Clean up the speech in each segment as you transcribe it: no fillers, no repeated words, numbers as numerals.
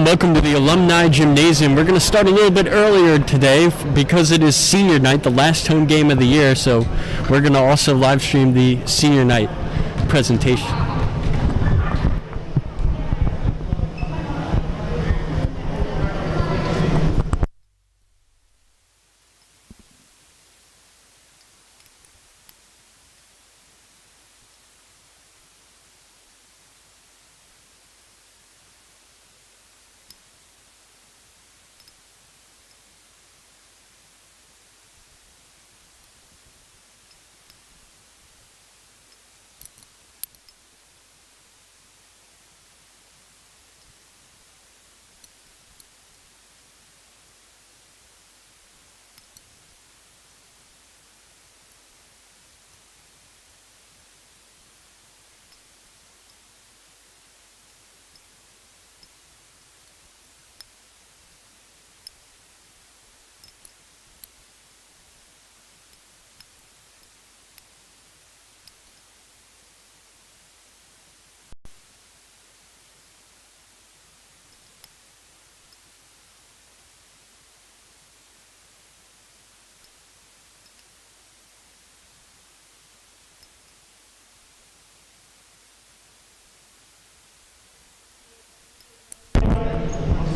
welcome to the Alumni Gymnasium. We're going to start a little bit earlier today because it is senior night, the last home game of the year, so we're going to also live stream the senior night presentation.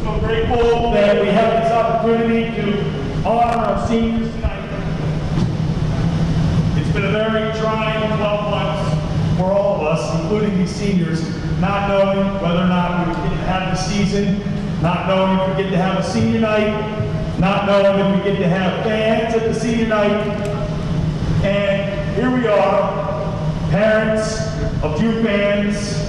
So grateful that we have this opportunity to honor our seniors tonight. It's been a very trying 12 months for all of us, including these seniors, not knowing whether or not we would get to have the season, not knowing if we get to have a senior night, not knowing if we get to have fans at the senior night. And here we are, parents, a few fans,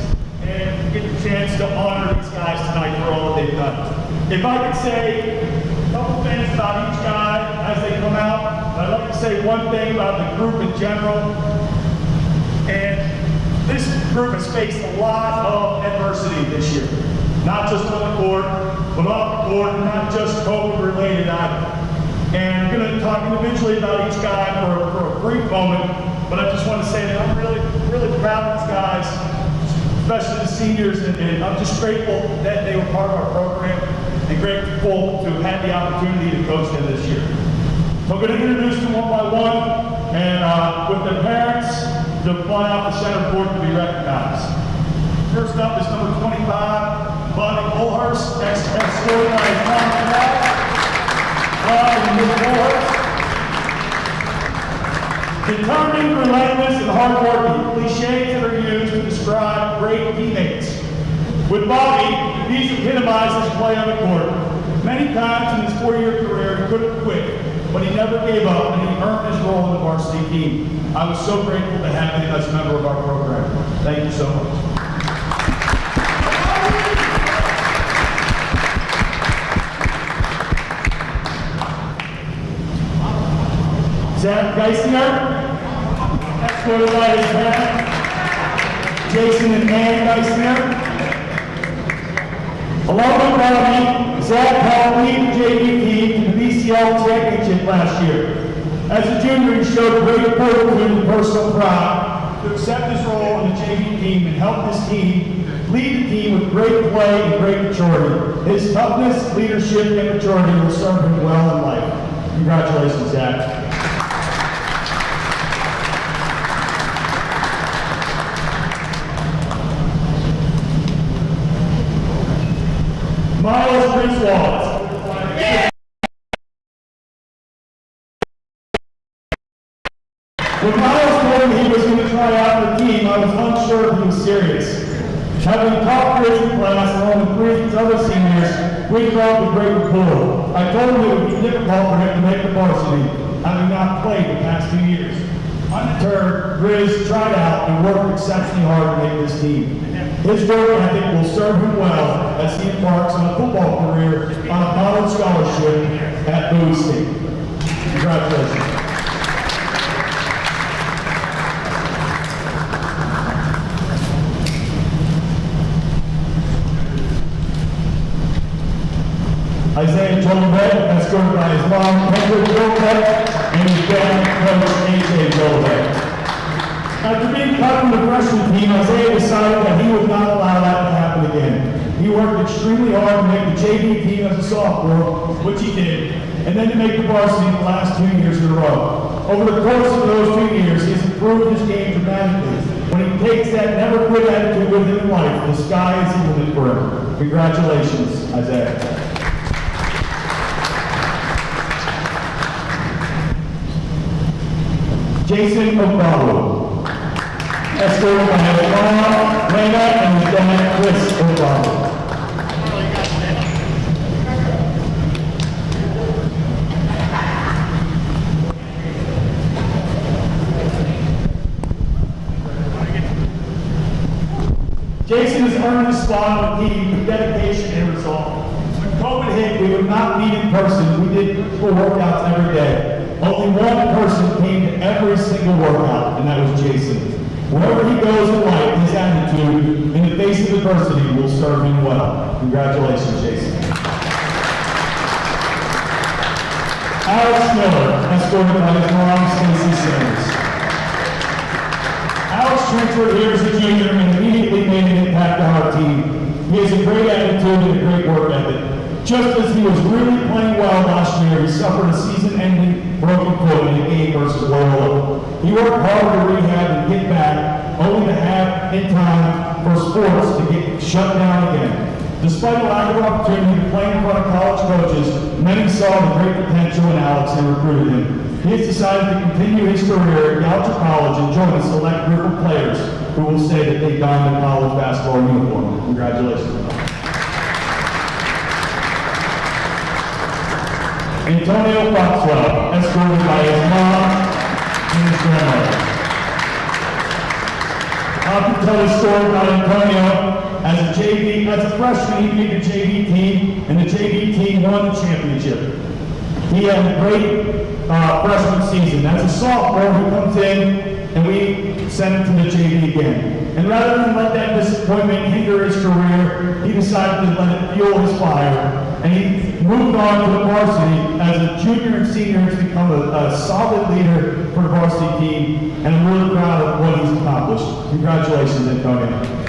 and get the chance to honor these guys tonight for all that they've done. If I could say a couple things about each guy as they come out, I'd like to say one thing about the group in general. And this group has faced a lot of adversity this year. Not just on the court, but off the court, and not just COVID-related either. And I'm going to talk individually about each guy for a brief moment, but I just want to say that I'm really proud of these guys, especially the seniors, and I'm just grateful that they were part of our program and grateful to have had the opportunity to coach them this year. So I'm going to introduce them one by one, and with their parents, they'll fly off the center court to be recognized. First up is number 25, Bonnie Bullhurst, ex-scorer by Tom Carroll. And Ms. Bullhurst. Determined, relentless, and hardworking, cliches that are used to describe great teammates. With Bobby, these epitomize his play on the court. Many times in his 4-year career, he could have quit, but he never gave up, and he earned his role in the varsity team. I was so grateful to have him as a member of our program. Thank you so much. Zach Geisinger, escorted by his parents, Jason and Ann Geisinger. Along with Bobby, Zach helped lead the JV team to the BCL championship last year. As a junior, he showed great fortitude and personal pride to accept his role in the JV team and help his team lead the team with great play and great maturity. His toughness, leadership, and maturity will serve him well in life. Congratulations, Zach. Miles Griswold. When Miles told me he was going to try out for the team, I was unsure if he was serious. Having taught Grizz class along with 3 other seniors, we felt a great rapport. I told him it would be difficult for him to make the varsity, having not played the past 2 years. Undeterred, Grizz tried out and worked exceptionally hard to make this team. His work ethic will serve him well as he embarks on a football career on a college scholarship at Bowie State. Congratulations. Isaiah Jolbeck, escorted by his mom, Kendra Jolbeck, and his dad, Coach A.J. Jolbeck. After being cut from the freshman team, Isaiah decided that he would not allow that to happen again. He worked extremely hard to make the JV team as a sophomore, which he did, and then to make the varsity the last 2 years in a row. Over the course of those 2 years, he has improved his game dramatically. When he takes that never quit attitude with him in life, the sky is the limit for him. Congratulations, Isaiah. Jason O'Connell, escorted by his mom, Lena, and his dad, Chris O'Connell. Jason has earned his spot on the team with dedication and resolve. When COVID hit, we would not meet in person. We did full workouts every day. Only one person came to every single workout, and that was Jason. Wherever he goes in life, his attitude in the face of adversity will serve him well. Congratulations, Jason. Alex Miller, escorted by his mom, Stacey Simmons. Alex transferred here as a junior and immediately made an impact on our team. He has a great attitude and a great work ethic. Just as he was really playing well last year, he suffered a season-ending broken foot in a game versus Loyola. He worked hard to rehab and get back, only to have in time for sports to get shut down again. Despite a lack of opportunity to play in front of college coaches, many saw the great potential in Alex and recruited him. He has decided to continue his career at Goucher College and join a select group of players who will say that they donned the college basketball uniform. Congratulations. Antonio Foxwell, escorted by his mom and his grandmother. I can tell a story about Antonio. As a freshman, he made the JV team, and the JV team won the championship. He had a great freshman season. As a sophomore, he comes in, and we send him to the JV again. And rather than let that disappointment hinder his career, he decided to let it fuel his fire. And he moved on to the varsity. As a junior and senior, he's become a solid leader for the varsity team, and I'm really proud of what he's accomplished. Congratulations, Antonio.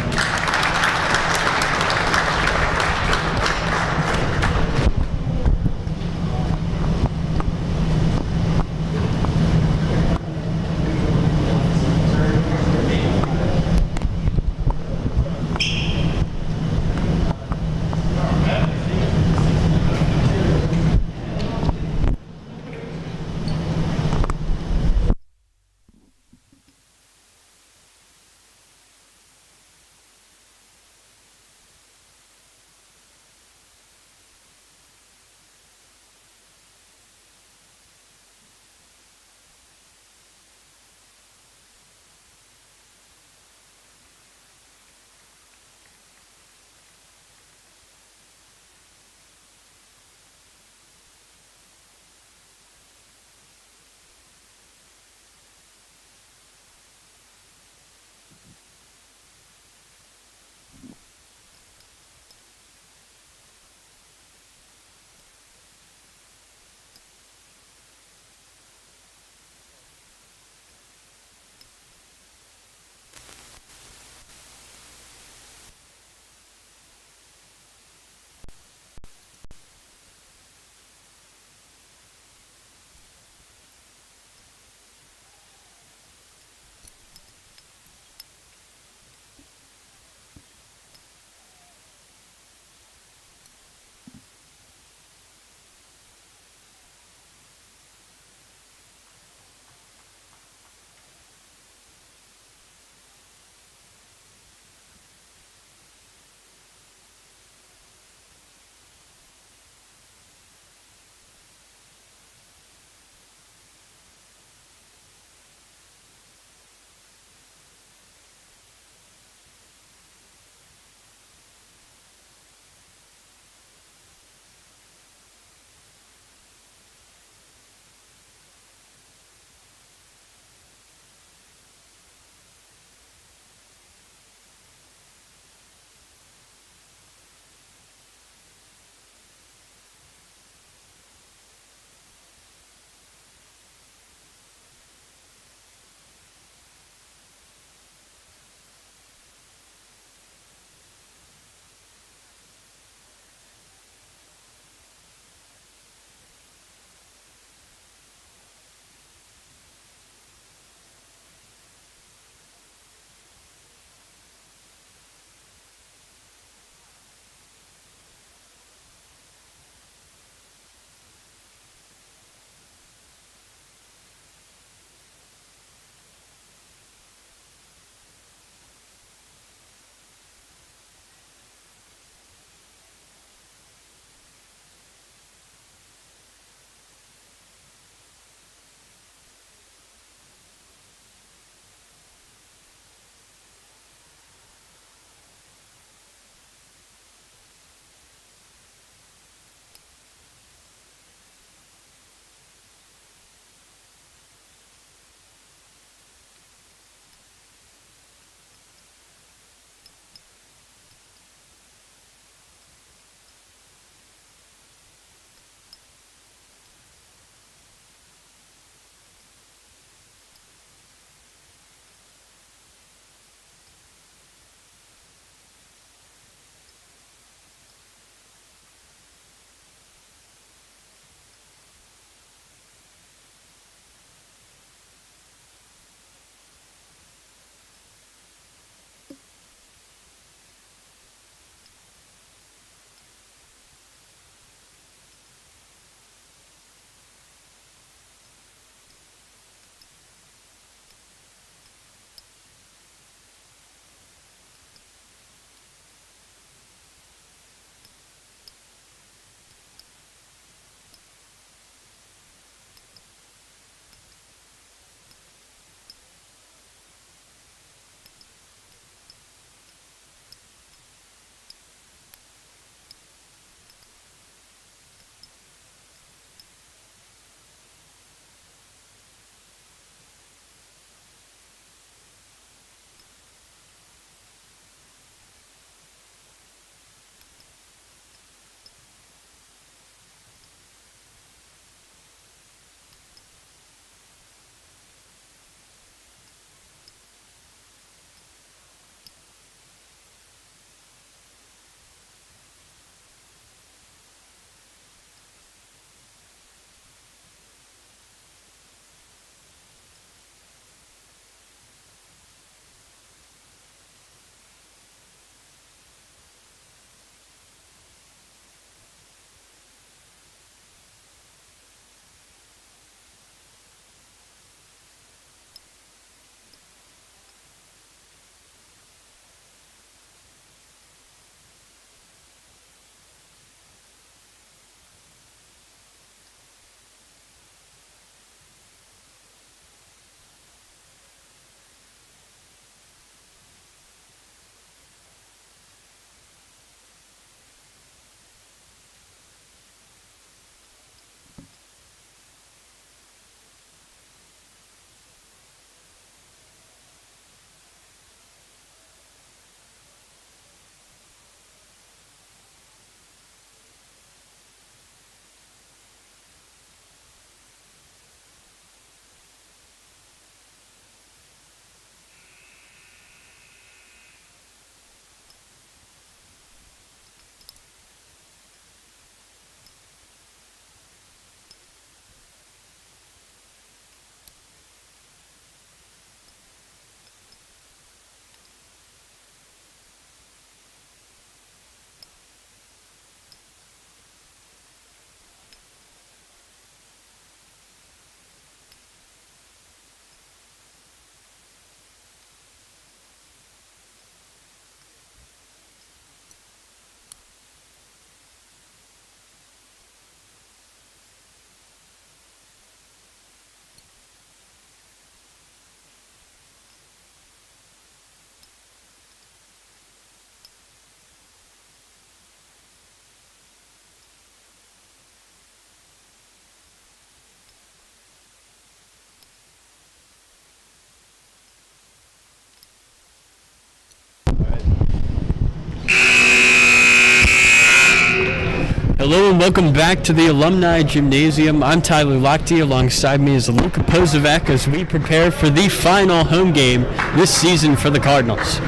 Hello and welcome back to the Alumni Gymnasium. I'm Tyler Lochte. Alongside me is Luka Pozovac as we prepare for the final home game this season for the Cardinals.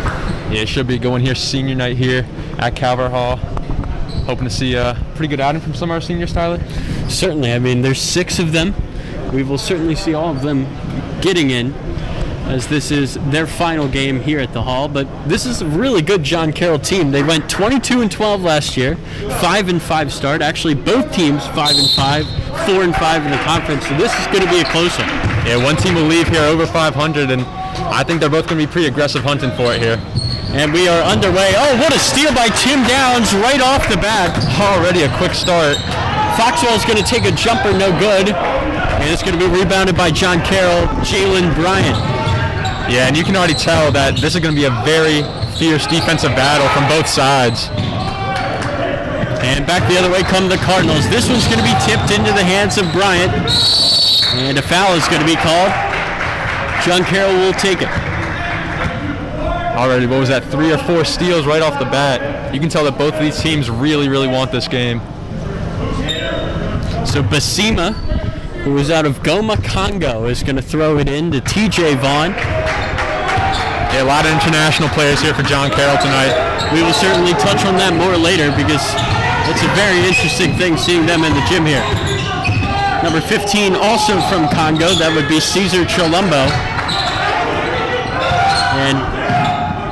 Yeah, it should be going here senior night here at Calvert Hall. Hoping to see a pretty good outing from some of our seniors, Tyler. Certainly. I mean, there's 6 of them. We will certainly see all of them getting in, as this is their final game here at the Hall. But this is a really good John Carroll team. They went 22-12 last year, 5-5 start. Actually, both teams 5-5, 4-5 in the conference. So this is going to be a close one. Yeah, one team will leave here over 500, and I think they're both going to be pretty aggressive hunting for it here. And we are underway. Oh, what a steal by Tim Downs right off the bat. Already a quick start. Foxwell's going to take a jumper, no good. And it's going to be rebounded by John Carroll, Jalen Bryant. Yeah, and you can already tell that this is going to be a very fierce defensive battle from both sides. And back the other way come the Cardinals. This one's going to be tipped into the hands of Bryant. And a foul is going to be called. John Carroll will take it. Already, what was that, 3 or 4 steals right off the bat. You can tell that both of these teams really, really want this game. So Basima, who is out of Goma, Congo, is going to throw it in to TJ Vaughn. Yeah, a lot of international players here for John Carroll tonight. We will certainly touch on that more later because it's a very interesting thing seeing them in the gym here. Number 15, also from Congo, that would be Cesar Chilumbo. And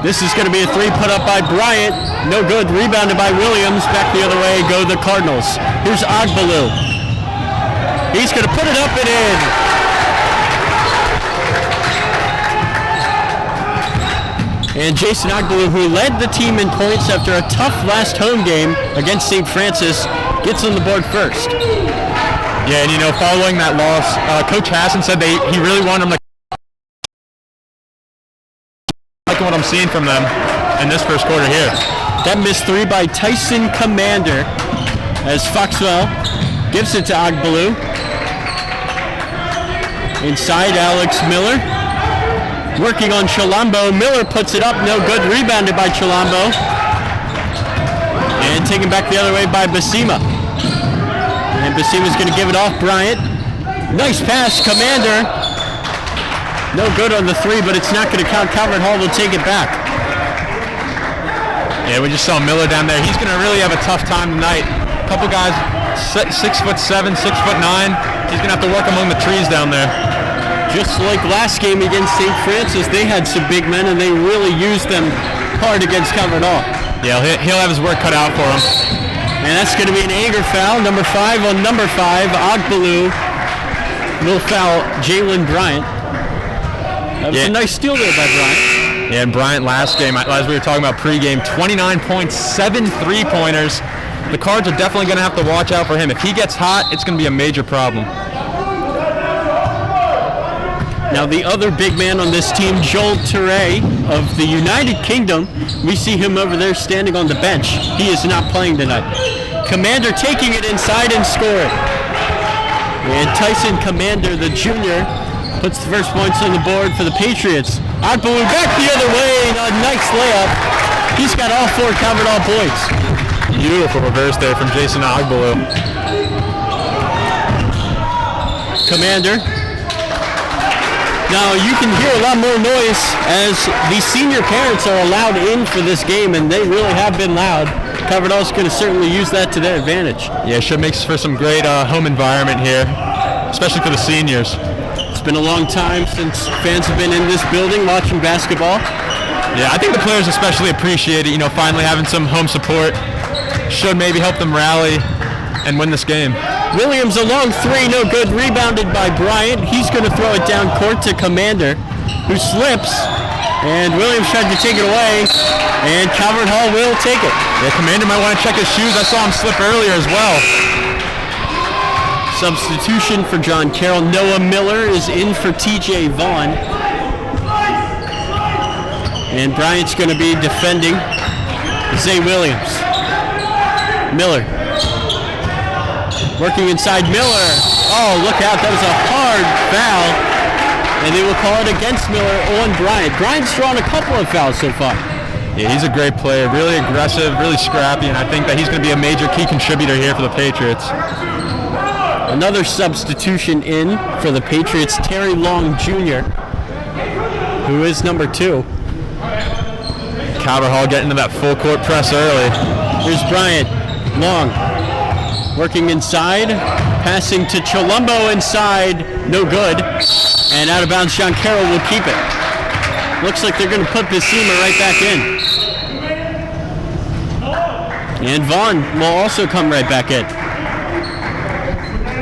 this is going to be a 3 put up by Bryant. No good. Rebounded by Williams. Back the other way go the Cardinals. Here's Agbalou. He's going to put it up and in. And Jason Agbalou, who led the team in points after a tough last home game against St. Francis, gets on the board first. Yeah, and following that loss, Coach Hassan said he really wanted him to what I'm seeing from them in this first quarter here. That missed 3 by Tyson Commander as Foxwell gives it to Agbalou. Inside, Alex Miller working on Chilumbo. Miller puts it up, no good. Rebounded by Chilumbo. And taken back the other way by Basima. And Basima's going to give it off Bryant. Nice pass, Commander. No good on the 3, but it's not going to count. Calvert Hall will take it back. Yeah, we just saw Miller down there. He's going to really have a tough time tonight. A couple guys, 6'7", 6'9". He's going to have to work among the trees down there. Just like last game against St. Francis, they had some big men, and they really used them hard against Calvert Hall. Yeah, he'll have his work cut out for him. And that's going to be an anger foul. Number 5 on number 5. Agbalou will foul Jalen Bryant. That was a nice steal there by Bryant. Yeah, and Bryant last game, as we were talking about pregame, 29 points, 7 3-pointers. The Cards are definitely going to have to watch out for him. If he gets hot, it's going to be a major problem. Now the other big man on this team, Joel Touré of the United Kingdom, we see him over there standing on the bench. He is not playing tonight. Commander taking it inside and scoring. And Tyson Commander, the junior, puts the first points on the board for the Patriots. Agbalou back the other way, a nice layup. He's got all 4 Calvert Hall points. Beautiful reverse there from Jason Agbalou. Commander. Now you can hear a lot more noise as the senior parents are allowed in for this game, and they really have been loud. Calvert Hall's going to certainly use that to their advantage. Yeah, should make for some great home environment here, especially for the seniors. It's been a long time since fans have been in this building watching basketball. Yeah, I think the players especially appreciate it, finally having some home support. Should maybe help them rally and win this game. Williams a long 3, no good. Rebounded by Bryant. He's going to throw it down court to Commander, who slips. And Williams tried to take it away, and Calvert Hall will take it. Yeah, Commander might want to check his shoes. I saw him slip earlier as well. Substitution for John Carroll. Noah Miller is in for TJ Vaughn. And Bryant's going to be defending Zay Williams. Miller. Working inside Miller. Oh, look out. That was a hard foul. And they will call it against Miller on Bryant. Bryant's drawn a couple of fouls so far. Yeah, he's a great player, really aggressive, really scrappy, and I think that he's going to be a major key contributor here for the Patriots. Another substitution in for the Patriots, Terry Long Jr., who is number 2. Carroll getting into that full court press early. Here's Bryant. Long working inside, passing to Chilumbo inside, no good, and out of bounds. John Carroll will keep it. Looks like they're going to put Basima right back in. And Vaughn will also come right back in.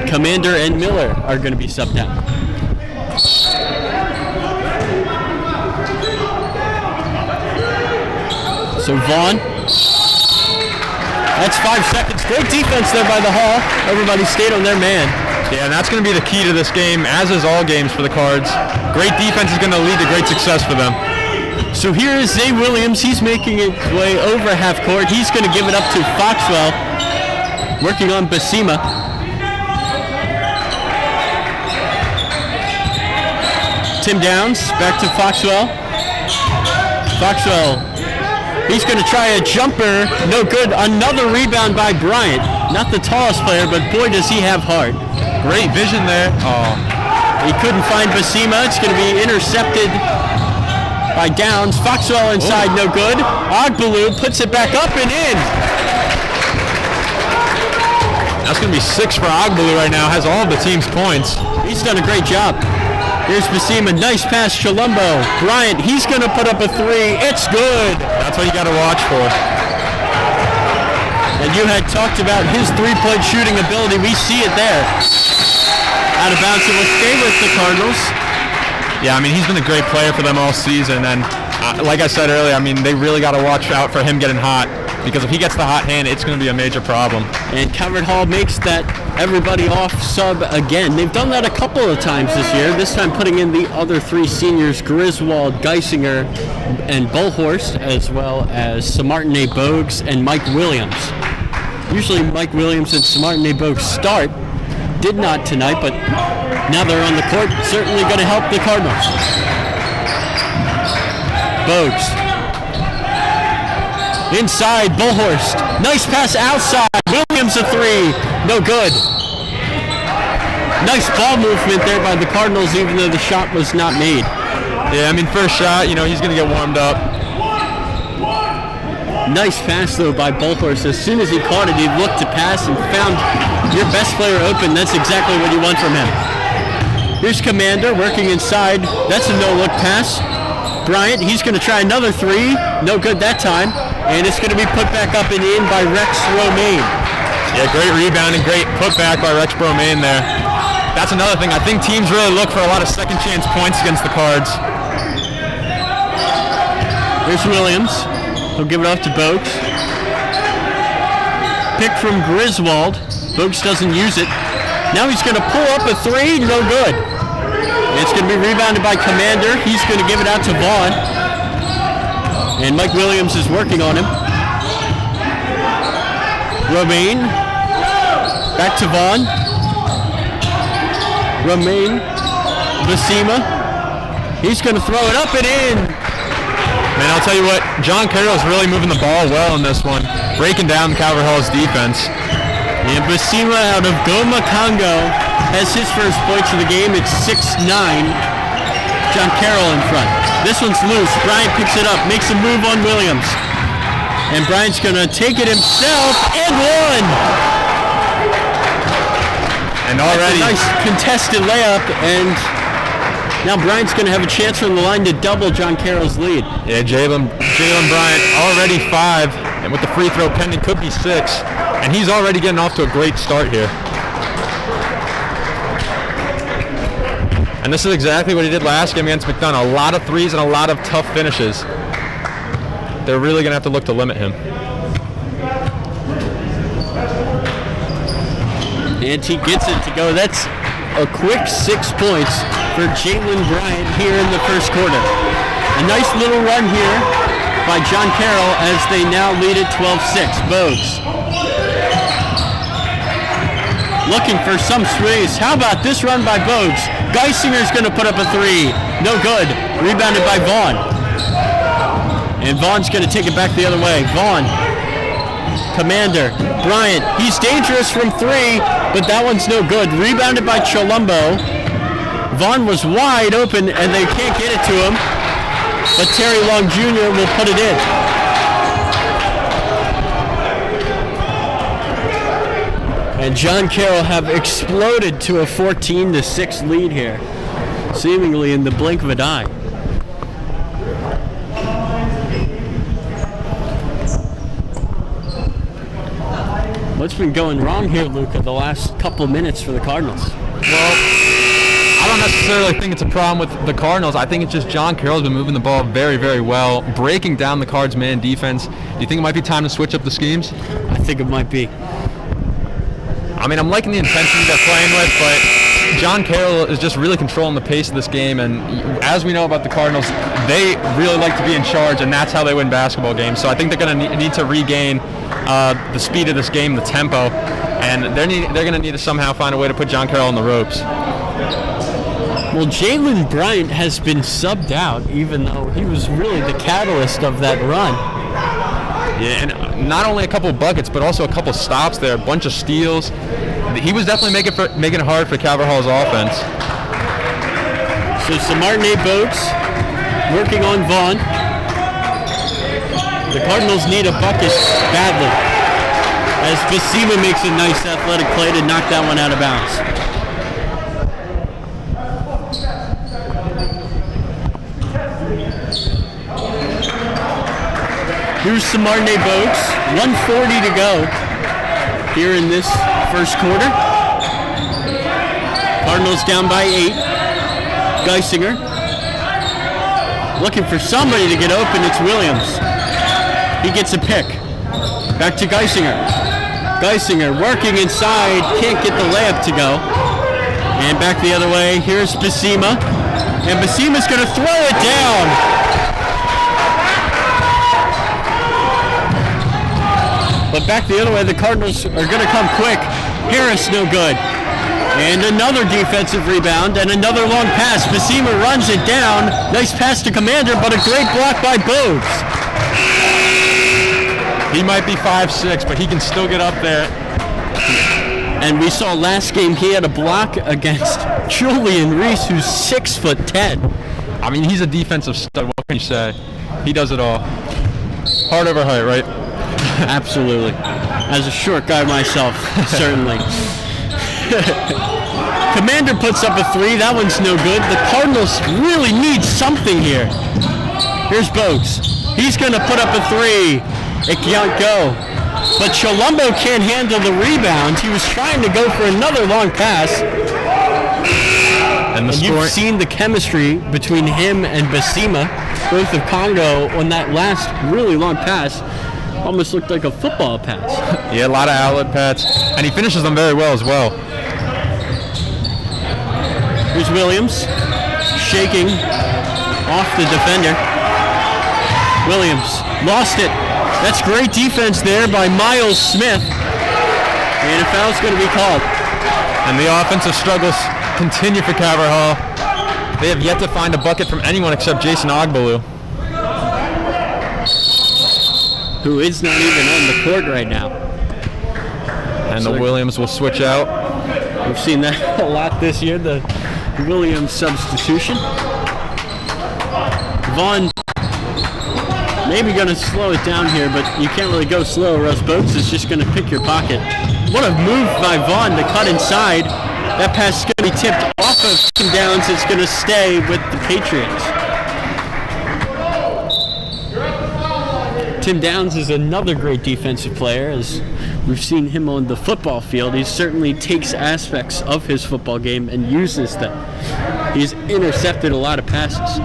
Commander and Miller are going to be subbed out. So Vaughn. That's 5 seconds. Great defense there by the Hall. Everybody stayed on their man. Yeah, and that's going to be the key to this game, as is all games for the Cards. Great defense is going to lead to great success for them. So here is Zay Williams. He's making his way over half court. He's going to give it up to Foxwell, working on Basima. Tim Downs back to Foxwell. Foxwell. He's going to try a jumper. No good. Another rebound by Bryant. Not the tallest player, but boy, does he have heart. Great vision there. Oh. He couldn't find Basima. It's going to be intercepted by Downs. Foxwell inside, no good. Ogbaloo puts it back up and in. That's going to be 6 for Ogbaloo right now. Has all of the team's points. He's done a great job. Here's Basima, nice pass, Chilumbo. Bryant, he's going to put up a 3. It's good. That's what you got to watch for. And you had talked about his three-point shooting ability. We see it there. Out of bounds, it will stay with the Cardinals. Yeah, I mean, he's been a great player for them all season. And like I said earlier, I mean, they really got to watch out for him getting hot. Because if he gets the hot hand, it's going to be a major problem. And Calvert Hall makes that everybody off sub again. They've done that a couple of times this year, this time putting in the other 3 seniors, Griswold, Geisinger, and Bullhorst, as well as Samartin A. Bogues and Mike Williams. Usually Mike Williams and Samartin A. Bogues start. Did not tonight, but now they're on the court. Certainly going to help the Cardinals. Bogues. Inside, Bullhorst. Nice pass outside. Williams a 3. No good. Nice ball movement there by the Cardinals, even though the shot was not made. Yeah, I mean, first shot, you know, he's going to get warmed up. Nice pass, though, by Bullhorst. As soon as he caught it, he looked to pass and found your best player open. That's exactly what you want from him. Here's Commander working inside. That's a no-look pass. Bryant, he's going to try another 3. No good that time. And it's going to be put back up and in by Rex Romaine. Yeah, great rebound and great putback by Rex Romaine there. That's another thing. I think teams really look for a lot of second chance points against the Cards. Here's Williams. He'll give it off to Bogues. Pick from Griswold. Bogues doesn't use it. Now he's going to pull up a 3. No good. It's going to be rebounded by Commander. He's going to give it out to Vaughn. And Mike Williams is working on him. Romaine. Back to Vaughn. Romaine. Basima. He's going to throw it up and in. Man, I'll tell you what, John Carroll's really moving the ball well in this one, breaking down Calvert Hall's defense. And Basima out of Goma Congo has his first points of the game. It's 6-9. John Carroll in front. This one's loose. Bryant picks it up, makes a move on Williams. And Bryant's going to take it himself and one. And already that's a nice contested layup, and now Bryant's going to have a chance from the line to double John Carroll's lead. Yeah, Jalen Bryant already 5, and with the free throw pending could be 6. And he's already getting off to a great start here. And this is exactly what he did last game against McDonough. A lot of threes and a lot of tough finishes. They're really going to have to look to limit him. And he gets it to go. That's a quick 6 points for Jalen Bryant here in the first quarter. A nice little run here by John Carroll as they now lead at 12-6. Bogues. Looking for some space. How about this run by Bogues? Geisinger's going to put up a 3. No good. Rebounded by Vaughn. And Vaughn's going to take it back the other way. Vaughn. Commander. Bryant. He's dangerous from 3, but that one's no good. Rebounded by Chilumbo. Vaughn was wide open, and they can't get it to him. But Terry Long Jr. will put it in. And John Carroll have exploded to a 14-6 lead here, seemingly in the blink of an eye. What's been going wrong here, Luca, the last couple of minutes for the Cardinals? Well, I don't necessarily think it's a problem with the Cardinals. I think it's just John Carroll's been moving the ball very, very well, breaking down the Cards' man defense. Do you think it might be time to switch up the schemes? I think it might be. I mean, I'm liking the intensity they're playing with, but John Carroll is just really controlling the pace of this game. And as we know about the Cardinals, they really like to be in charge, and that's how they win basketball games. So I think they're going to need to regain the speed of this game, the tempo, and they're going to need to somehow find a way to put John Carroll on the ropes. Well, Jalen Bryant has been subbed out, even though he was really the catalyst of that run. Yeah, and not only a couple of buckets, but also a couple of stops there, a bunch of steals. He was definitely making it hard for Carvajal's offense. So Samartine Boats working on Vaughn. The Cardinals need a bucket badly, as Basima makes a nice athletic play to knock that one out of bounds. Here's Samartine Boats, 1:40 to go here in this first quarter. Cardinals down by 8. Geisinger looking for somebody to get open. It's Williams. He gets a pick. Back to Geisinger. Geisinger working inside, can't get the layup to go. And back the other way, here's Basima. And Basima's going to throw it down. But back the other way, the Cardinals are going to come quick. Harris no good. And another defensive rebound and another long pass. Basima runs it down. Nice pass to Commander, but a great block by Bogues. He might be 5'6", but he can still get up there. And we saw last game he had a block against Julian Reese, who's 6'10". I mean, he's a defensive stud. What can you say? He does it all. Heart over height, right? Absolutely. As a short guy myself, certainly. Commander puts up a 3. That one's no good. The Cardinals really need something here. Here's Bogues. He's going to put up a 3. It can't go. But Chilumbo can't handle the rebound. He was trying to go for another long pass. And you've seen the chemistry between him and Basima, both of Congo, on that last really long pass. Almost looked like a football pass. Yeah, a lot of outlet pass. And he finishes them very well as well. Here's Williams, shaking off the defender. Williams lost it. That's great defense there by Miles Smith. And a foul's going to be called. And the offensive struggles continue for Carvajal. They have yet to find a bucket from anyone except Jason Ogbalu, who is not even on the court right now. And so the Williams will switch out. We've seen that a lot this year, the Williams substitution. Vaughn maybe going to slow it down here, but you can't really go slow or else Bogues is just going to pick your pocket. What a move by Vaughn to cut inside. That pass is going to be tipped off of Tim Downs. It's going to stay with the Patriots. Tim Downs is another great defensive player. As we've seen him on the football field, he certainly takes aspects of his football game and uses them. He's intercepted a lot of passes.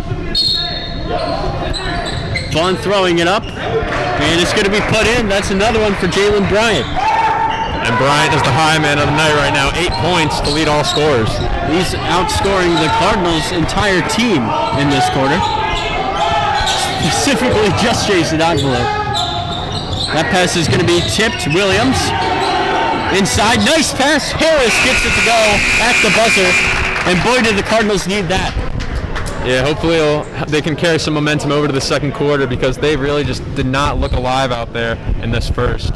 Vaughn throwing it up, and it's going to be put in. That's another one for Jalen Bryant. And Bryant is the high man of the night right now. 8 points to lead all scorers. He's outscoring the Cardinals' entire team in this quarter. Specifically just Jason Ogbalu. That pass is going to be tipped. Williams inside. Nice pass. Harris gets it to go at the buzzer. And boy, did the Cardinals need that. Yeah, hopefully they can carry some momentum over to the second quarter because they really just did not look alive out there in this first.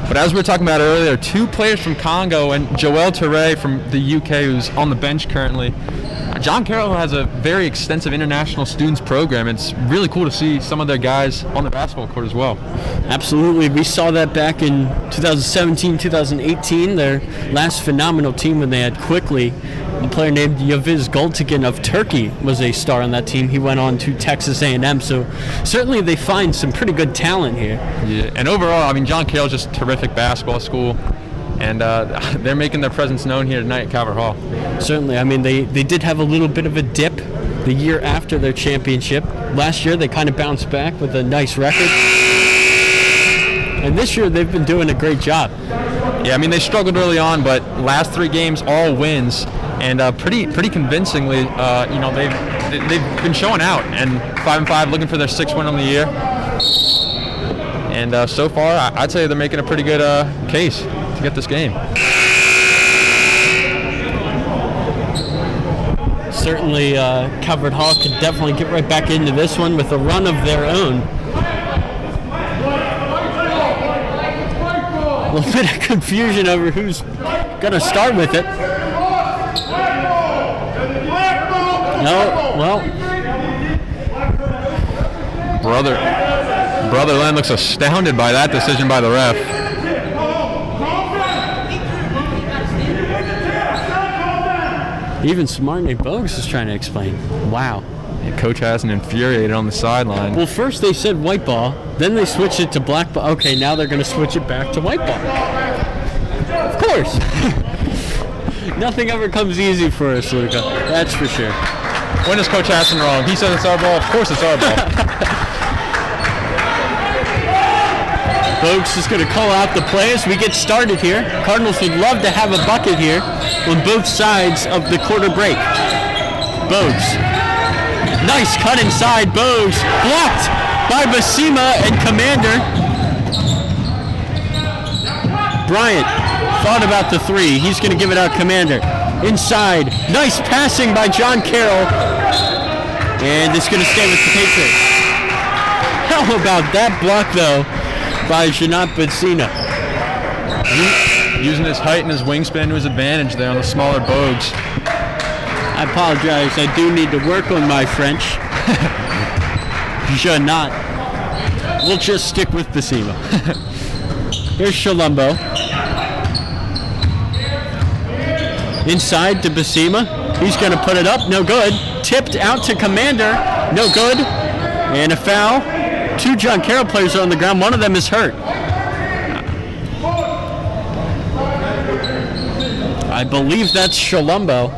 But as we were talking about earlier, 2 players from Congo and Joel Touré from the UK, who's on the bench currently. John Carroll has a very extensive international students program. It's really cool to see some of their guys on the basketball court as well. Absolutely. We saw that back in 2017, 2018, their last phenomenal team when they had Quickly. A player named Yavuz Gultekin of Turkey was a star on that team. He went on to Texas A&M, so certainly they find some pretty good talent here. Yeah, and overall, I mean, John Carroll's just a terrific basketball school, and they're making their presence known here tonight at Calvert Hall. Certainly. I mean, they did have a little bit of a dip the year after their championship. Last year, they kind of bounced back with a nice record. And this year, they've been doing a great job. Yeah, I mean, they struggled early on, but last 3 games, all wins. And pretty convincingly, they've been showing out, and 5-5, looking for their 6th win on the year. And so far, I'd say they're making a pretty good case to get this game. Certainly, Calvert Hall could definitely get right back into this one with a run of their own. A little bit of confusion over who's going to start with it. No, well. Brother Len looks astounded by that decision by the ref. Even smart Nate Bogues is trying to explain. Wow. And Coach Hassan infuriated on the sideline. Well, first they said white ball, then they switched it to black ball. Okay, now they're going to switch it back to white ball. Of course. Nothing ever comes easy for us, Luca. That's for sure. When is Coach Hassan wrong? He says it's our ball. Of course it's our ball. Bogues is going to call out the play as we get started here. Cardinals would love to have a bucket here on both sides of the quarter break. Bogues. Nice cut inside. Bogues blocked by Basima and Commander. Bryant thought about the 3. He's going to give it out Commander. Inside. Nice passing by John Carroll. And it's going to stay with the Patriots. How about that block, though, by Janat Batsina? Using his height and his wingspan to his advantage there on the smaller Bogues. I apologize. I do need to work on my French. Janat. We'll just stick with Basima. Here's Shalumbo. Inside to Basima. He's going to put it up. No good. Tipped out to Commander. No good. And a foul. 2 John Carroll players are on the ground. One of them is hurt. I believe that's Shalumbo.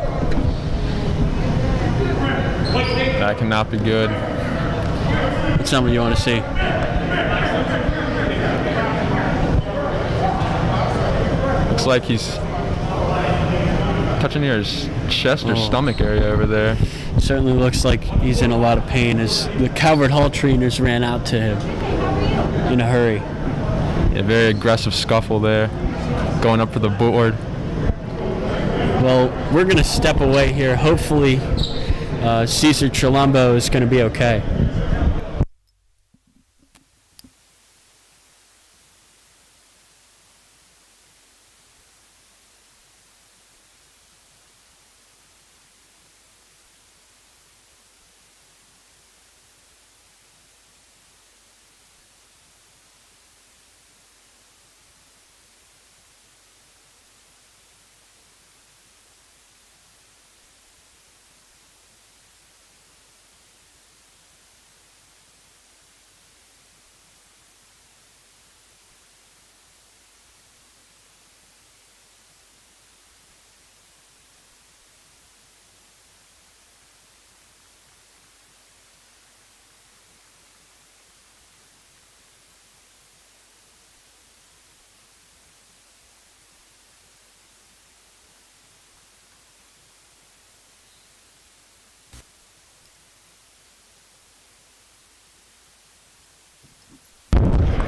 That cannot be good. That's not what you want to see. Looks like he's touching near his chest or stomach area over there. Certainly looks like he's in a lot of pain as the Calvert Hall trainers ran out to him in a hurry. A very aggressive scuffle there, going up for the board. Well, we're going to step away here. Hopefully, Cesar Chilombo is going to be okay.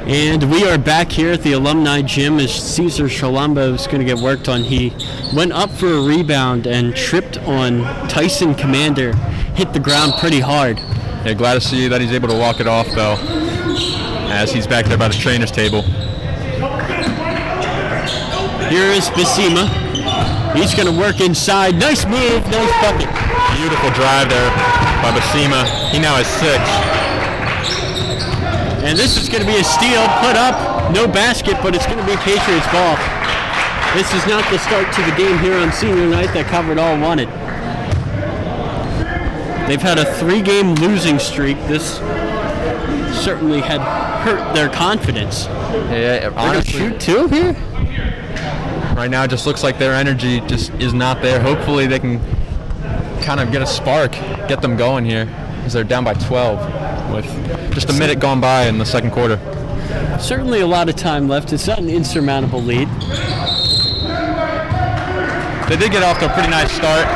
And we are back here at the alumni gym as Caesar Chalombo is going to get worked on. He went up for a rebound and tripped on Tyson Commander, hit the ground pretty hard. Yeah, glad to see that he's able to walk it off, though, as he's back there by the trainer's table. Here is Basima. He's going to work inside. Nice move, nice bucket. Beautiful drive there by Basima. He now has 6. And this is going to be a steal, put up, no basket, but it's going to be Patriots ball. This is not the start to the game here on senior night that Covered All wanted. They've had a 3-game losing streak. This certainly had hurt their confidence. Yeah, honestly, shoot 2 here? Right now it just looks like their energy just is not there. Hopefully they can kind of get a spark, get them going here, as they're down by 12 with just a minute gone by in the second quarter. Certainly a lot of time left. It's not an insurmountable lead. They did get off to a pretty nice start.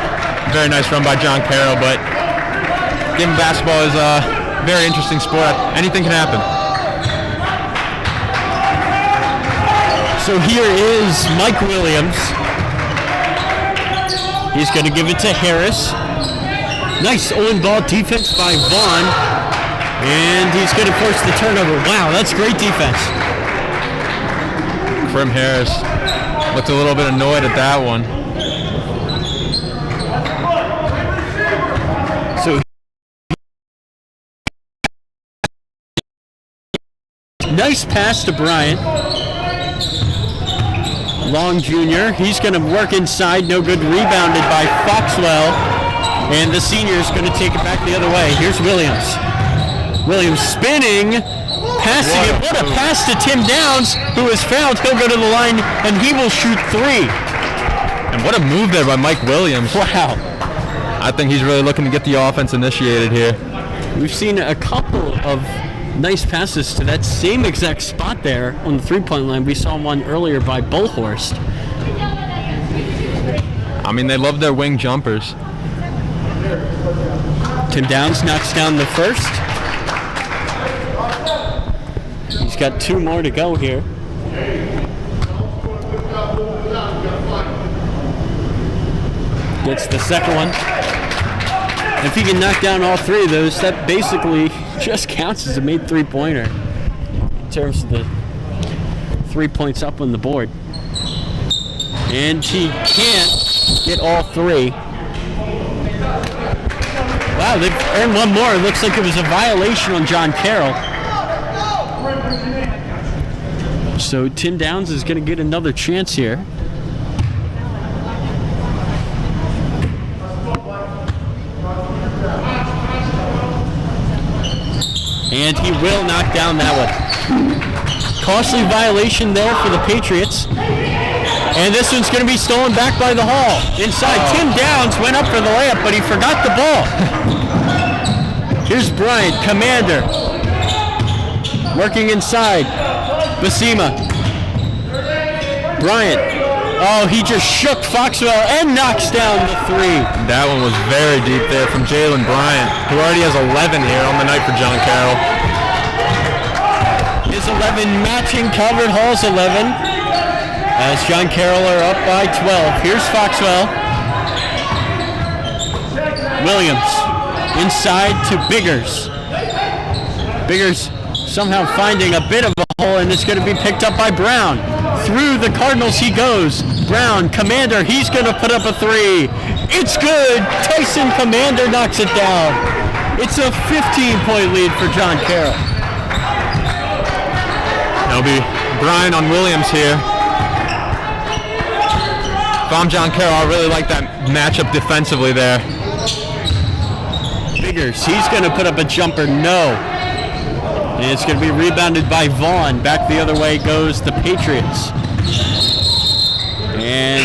Very nice run by John Carroll, but game of basketball is a very interesting sport. Anything can happen. So here is Mike Williams. He's going to give it to Harris. Nice on-ball defense by Vaughn. And he's going to force the turnover. Wow, that's great defense. Krim Harris looked a little bit annoyed at that one. So nice pass to Bryant. Long Jr. He's going to work inside. No good. Rebounded by Foxwell. And the senior is going to take it back the other way. Here's Williams. Williams spinning, passing it. What a pass to Tim Downs, who is fouled. He'll go to the line, and he will shoot 3. And what a move there by Mike Williams. Wow. I think he's really looking to get the offense initiated here. We've seen a couple of nice passes to that same exact spot there on the three-point line. We saw one earlier by Bullhorst. I mean, they love their wing jumpers. Tim Downs knocks down the first. He's got 2 more to go here. Gets the second one. If he can knock down all 3 of those, that basically just counts as a made 3-pointer in terms of the 3 points up on the board. And he can't get all 3. Wow, they've earned one more. It looks like it was a violation on John Carroll. So Tim Downs is going to get another chance here. And he will knock down that one. Costly violation there for the Patriots. And this one's going to be stolen back by the Hall. Inside, Tim Downs went up for the layup, but he forgot the ball. Here's Bryant, Commander. Working inside. Basima. Bryant. Oh, he just shook Foxwell and knocks down the 3. That one was very deep there from Jalen Bryant, who already has 11 here on the night for John Carroll. His 11 matching Covered Hall's 11. As John Carroll are up by 12. Here's Foxwell. Williams inside to Biggers. Biggers somehow finding a bit of a hole, and it's going to be picked up by Brown. Through the Cardinals he goes. Brown, Commander, he's going to put up a 3. It's good. Tyson Commander knocks it down. It's a 15-point lead for John Carroll. That'll be Brian on Williams here. If I'm John Carroll, I really like that matchup defensively there. Biggers, he's going to put up a jumper. No. And it's going to be rebounded by Vaughn. Back the other way goes the Patriots. And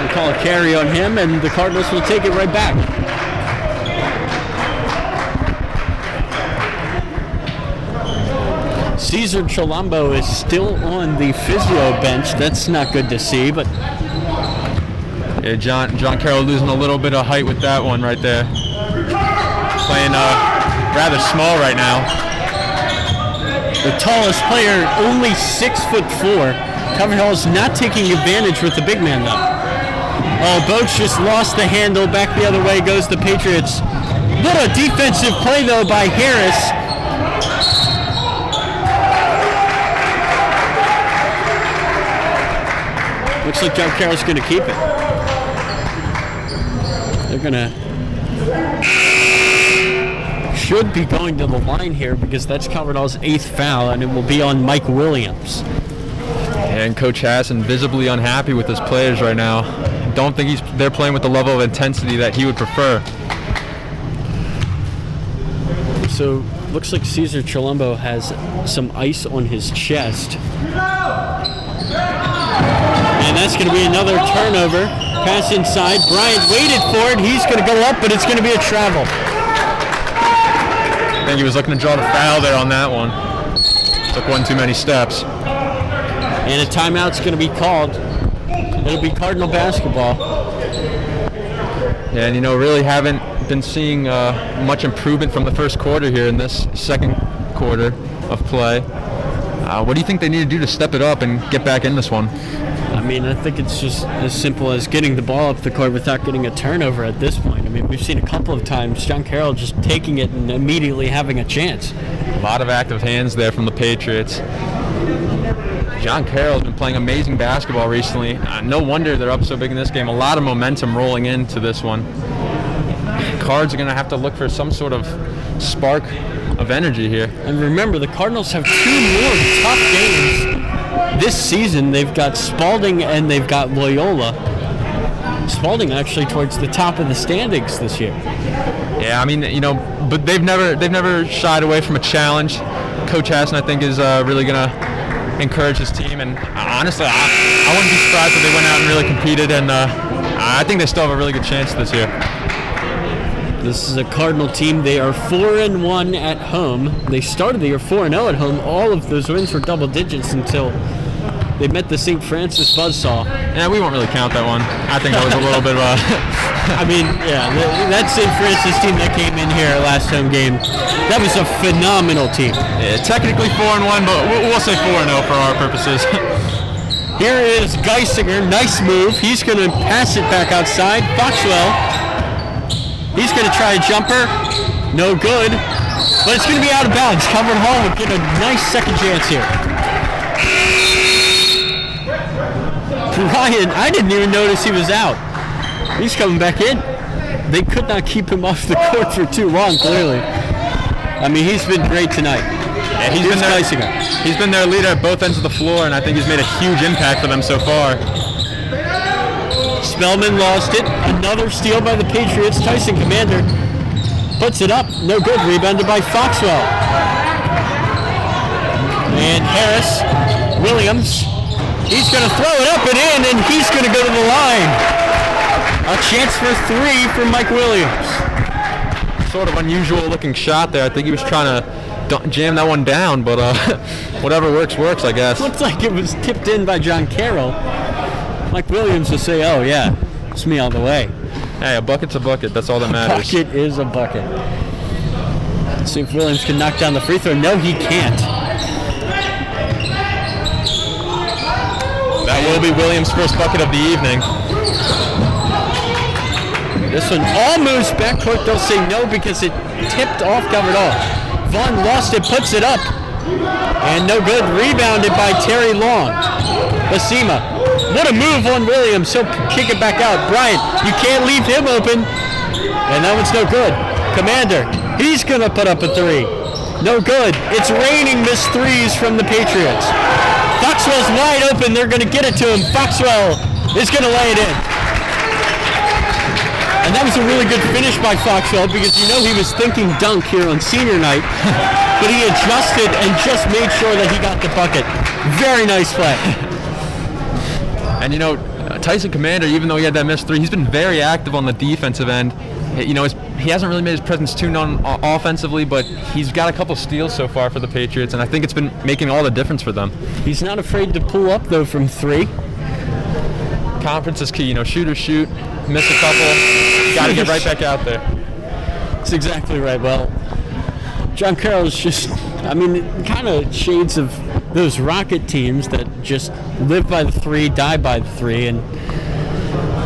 we'll call a carry on him, and the Cardinals will take it right back. Caesar Chalombo is still on the physio bench. That's not good to see, but yeah, John Carroll losing a little bit of height with that one right there. Playing rather small right now. The tallest player, only 6'4". Coverhall's not taking advantage with the big man though. Oh, Boats just lost the handle. Back the other way goes the Patriots. What a defensive play though by Harris. Looks like John Carroll's going to keep it. They're going to... should be going to the line here because that's Coverall's 8th foul, and it will be on Mike Williams. And Coach Hassan visibly unhappy with his players right now. Don't think they're playing with the level of intensity that he would prefer. So, looks like Cesar Chilombo has some ice on his chest. And that's going to be another turnover. Pass inside. Bryant waited for it. He's going to go up, but it's going to be a travel. I think he was looking to draw the foul there on that one. Took one too many steps. And a timeout's going to be called. It'll be Cardinal basketball. Yeah, and really haven't been seeing much improvement from the first quarter here in this second quarter of play. What do you think they need to do to step it up and get back in this one? I mean, I think it's just as simple as getting the ball up the court without getting a turnover at this point. I mean, we've seen a couple of times John Carroll just taking it and immediately having a chance. A lot of active hands there from the Patriots. John Carroll's been playing amazing basketball recently. No wonder they're up so big in this game. A lot of momentum rolling into this one. Cards are going to have to look for some sort of spark of energy here. And remember, the Cardinals have 2 more tough games this season. They've got Spalding and they've got Loyola. Spalding actually towards the top of the standings this year. Yeah, I mean, but they've never shied away from a challenge. Coach Hassan, I think, is really going to encourage his team, and honestly, I wouldn't be surprised if they went out and really competed, and I think they still have a really good chance this year. This is a Cardinal team. They are 4-1 at home. They started the year 4-0 at home. All of those wins were double digits until they met the St. Francis Buzzsaw. Yeah, we won't really count that one. I think that was a little bit of a... I mean, yeah, that St. Francis team that came in here last home game, that was a phenomenal team. Yeah, technically 4-1, but we'll say 4-0 for our purposes. Here is Geisinger. Nice move. He's going to pass it back outside. Foxwell. He's going to try a jumper. No good. But it's going to be out of bounds. Covered Hall would get a nice second chance here. Ryan, I didn't even notice he was out. He's coming back in. They could not keep him off the court for too long, clearly. I mean, he's been great tonight. Yeah, he's been their leader at both ends of the floor, and I think he's made a huge impact for them so far. Spellman lost it. Another steal by the Patriots. Tyson Commander puts it up. No good. Rebounded by Foxwell. And Harris. Williams. He's going to throw it up and in, and he's going to go to the line. A chance for 3 for Mike Williams. Sort of unusual looking shot there. I think he was trying to jam that one down, but whatever works, I guess. Looks like it was tipped in by John Carroll. Mike Williams will say, oh yeah, it's me all the way. Hey, a bucket's a bucket. That's all that matters. A bucket is a bucket. Let's see if Williams can knock down the free throw. No, he can't. That will be Williams' first bucket of the evening. This one almost backcourt. They'll say no because it tipped off Covered Hall. Vaughn lost it, puts it up. And no good. Rebounded by Terry Long. Basima. What a move on Williams. He'll kick it back out. Bryant, you can't leave him open. And that one's no good. Commander, he's going to put up a 3. No good. It's raining missed 3s from the Patriots. Foxwell's wide open. They're going to get it to him. Foxwell is going to lay it in. And that was a really good finish by Foxwell because he was thinking dunk here on senior night. But he adjusted and just made sure that he got the bucket. Very nice play. And Tyson Commander, even though he had that missed 3, he's been very active on the defensive end. He hasn't really made his presence too known offensively, but he's got a couple steals so far for the Patriots, and I think it's been making all the difference for them. He's not afraid to pull up, though, from 3. Conference is key. Shoot or shoot, miss a couple, got to get right back out there. That's exactly right. Well, John Carroll is just I mean, kind of shades of those Rocket teams that just live by the 3, die by the 3, and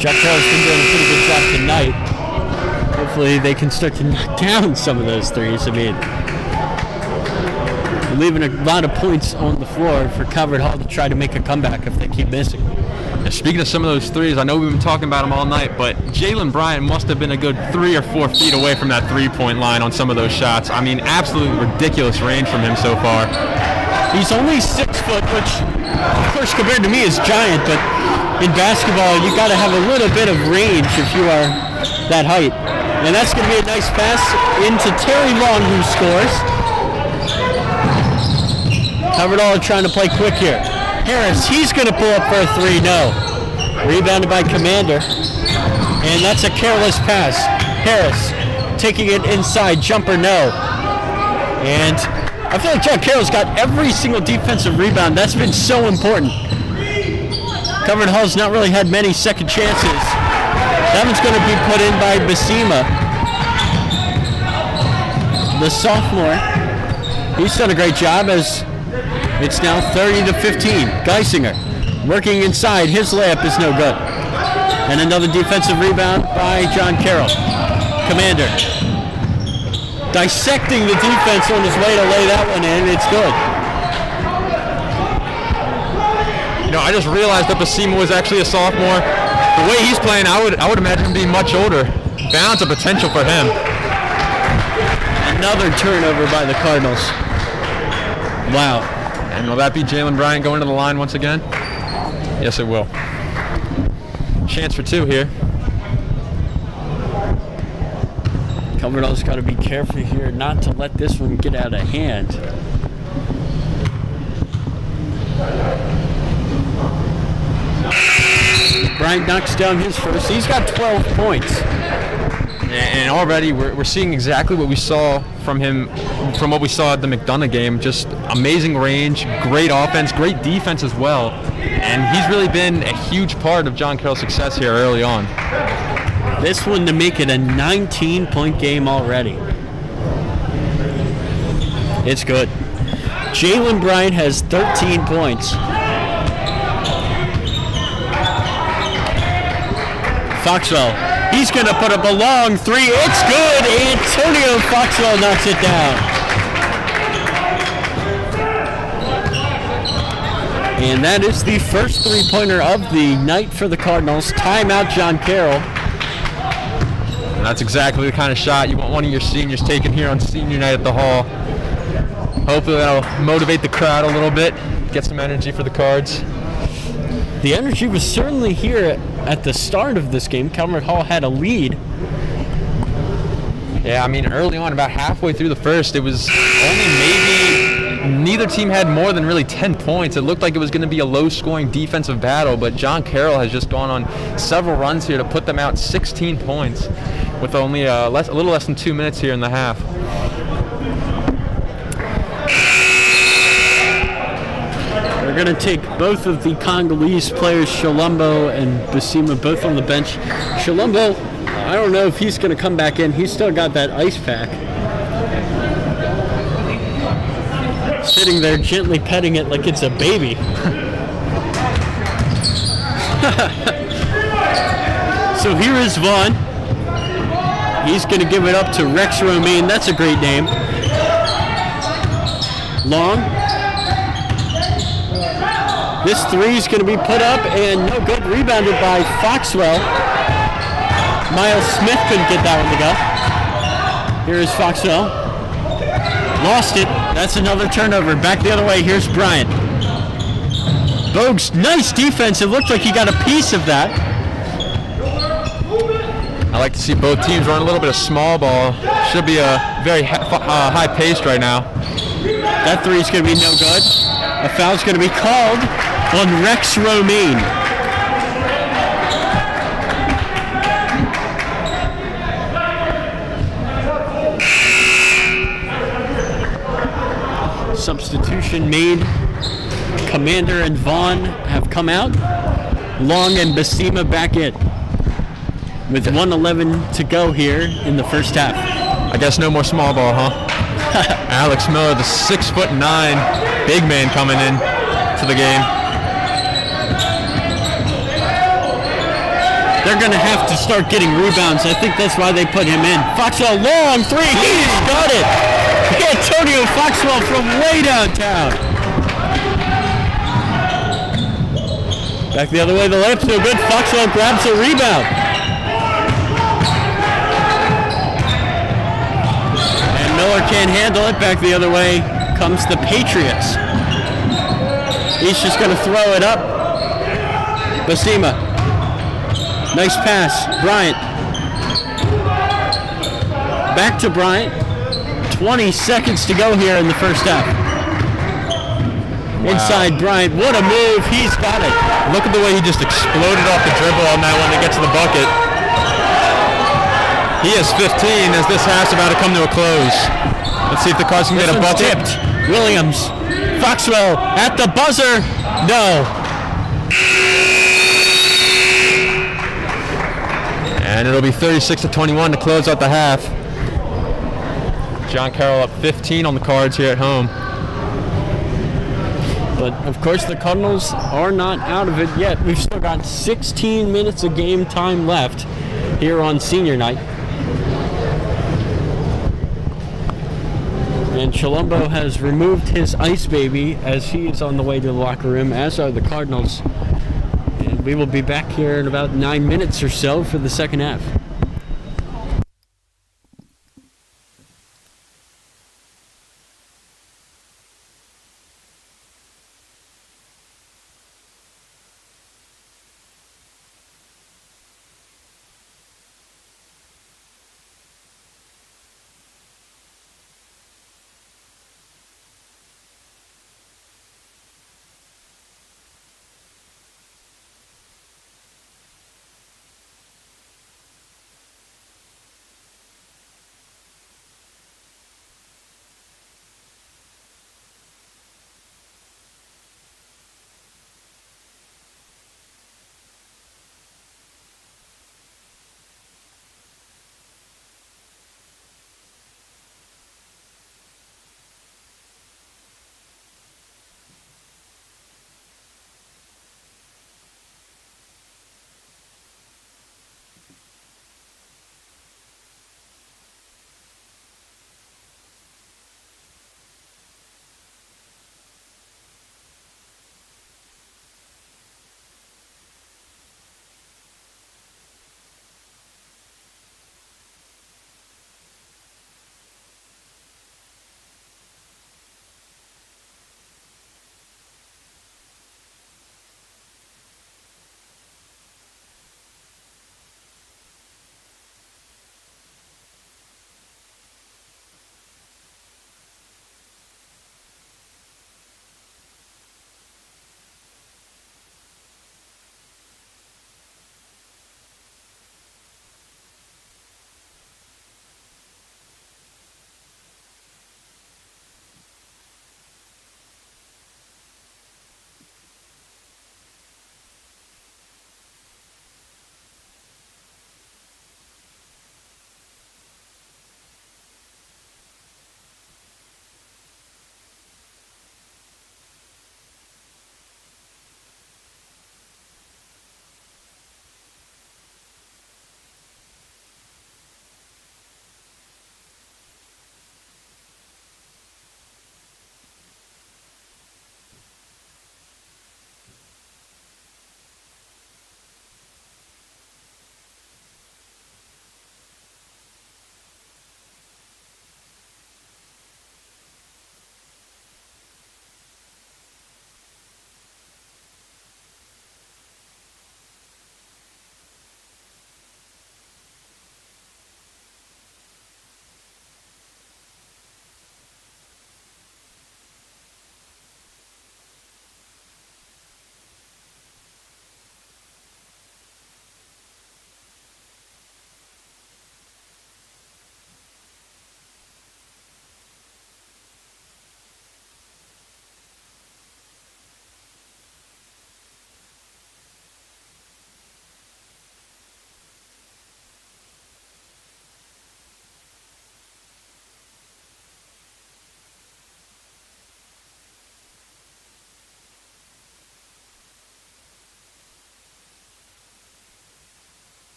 Jack Carroll's been doing a pretty good job tonight. Hopefully they can start to knock down some of those threes. I mean, leaving a lot of points on the floor for Calvert Hall to try to make a comeback if they keep missing. And speaking of some of those threes, I know we've been talking about them all night, but Jalen Bryant must have been a good 3 or 4 feet away from that three-point line on some of those shots. I mean, absolutely ridiculous range from him so far. He's only 6 foot, which, of course, compared to me is giant, but in basketball, you got to have a little bit of range if you are that height. And that's going to be a nice pass into Terry Long, who scores. Calvert Hall trying to play quick here. Harris, he's going to pull up for a 3, no. Rebounded by Commander. And that's a careless pass. Harris taking it inside, jumper, no. And I feel like John Carroll's got every single defensive rebound. That's been so important. Calvert Hall's not really had many second chances. That one's going to be put in by Basima, the sophomore. He's done a great job as it's now 30-15. Geisinger working inside. His layup is no good. And another defensive rebound by John Carroll. Commander dissecting the defense on his way to lay that one in. It's good. You know, I just realized that Basima was actually a sophomore. The way he's playing, I would imagine him being much older. Balance of potential for him. Another turnover by the Cardinals. Wow. And will that be Jalen Bryant going to the line once again? Yes, it will. Chance for 2 here. Calvert Hall's got to be careful here not to let this one get out of hand. Bryant knocks down his first. He's got 12 points. And already we're seeing exactly what we saw from him, from what we saw at the McDonough game. Just amazing range, great offense, great defense as well. And he's really been a huge part of John Carroll's success here early on. This one to make it a 19-point game already. It's good. Jalen Bryant has 13 points. Foxwell, he's going to put up a long 3. It's good. Antonio Foxwell knocks it down. And that is the first 3-pointer of the night for the Cardinals. Timeout, John Carroll. And that's exactly the kind of shot you want one of your seniors taking here on senior night at the Hall. Hopefully that'll motivate the crowd a little bit, get some energy for the Cards. The energy was certainly here at the start of this game. Calvert Hall had a lead. Yeah, I mean, early on, about halfway through the first, it was only maybe neither team had more than really 10 points. It looked like it was going to be a low-scoring defensive battle, but John Carroll has just gone on several runs here to put them out 16 points with only a little less than 2 minutes here in the half. We're going to take both of the Congolese players, Shalumbo and Basima, both on the bench. Shalumbo, I don't know if he's going to come back in. He's still got that ice pack. Sitting there gently petting it like it's a baby. So here is Vaughn. He's going to give it up to Rex Romaine. That's a great name. Long. This 3 is going to be put up and no good. Rebounded by Foxwell. Miles Smith couldn't get that one to go. Here is Foxwell. Lost it. That's another turnover. Back the other way. Here's Bryant. Bogues, nice defense. It looked like he got a piece of that. I like to see both teams run a little bit of small ball. Should be a very high pace right now. That 3 is going to be no good. A foul's going to be called on Rex Romaine. Substitution made. Commander and Vaughn have come out. Long and Basima back in. With 1:11 to go here in the first half. I guess no more small ball, huh? Alex Miller, the 6'9" big man coming in to the game. They're going to have to start getting rebounds. I think that's why they put him in. Foxwell, long three. He's got it. Antonio Foxwell from way downtown. Back the other way. The layup's no good. Foxwell grabs a rebound. And Miller can't handle it. Back the other way comes the Patriots. He's just going to throw it up. Basima. Nice pass. Bryant. Back to Bryant. 20 seconds to go here in the first half. Wow. Inside Bryant. What a move. He's got it. Look at the way he just exploded off the dribble on that one to get to the bucket. He has 15 as this half's about to come to a close. Let's see if the Cards can get a bucket. Tipped. Williams. Foxwell at the buzzer. No. And it'll be 36-21 to close out the half. John Carroll up 15 on the Cards here at home. But, of course, the Cardinals are not out of it yet. We've still got 16 minutes of game time left here on senior night. And Chilumbo has removed his ice baby as he is on the way to the locker room, as are the Cardinals. And we will be back here in about 9 minutes or so for the second half.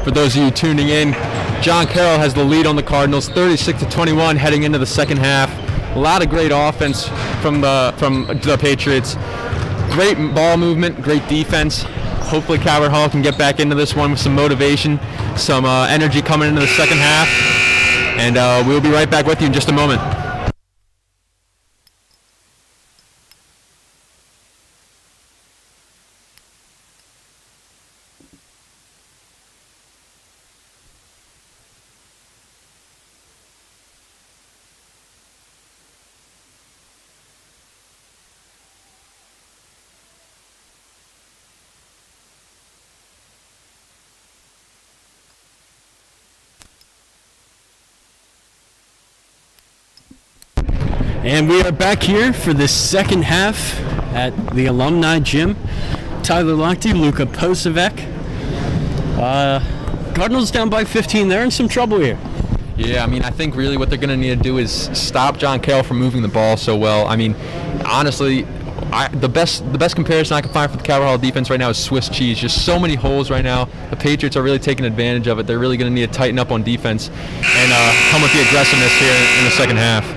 For those of you tuning in, John Carroll has the lead on the Cardinals, 36-21 heading into the second half. A lot of great offense from the Patriots. Great ball movement, great defense. Hopefully Calvert Hall can get back into this one with some motivation, some energy coming into the second half. And we'll be right back with you in just a moment. And we are back here for the second half at the Alumni Gym. Tyler Lochte, Luka Posavec. Cardinals down by 15. They're in some trouble here. Yeah, I mean, I think really what they're going to need to do is stop John Carroll from moving the ball so well. I mean, honestly, the best comparison I can find for the Calvert Hall defense right now is Swiss cheese. Just so many holes right now. The Patriots are really taking advantage of it. They're really going to need to tighten up on defense and come with the aggressiveness here in the second half.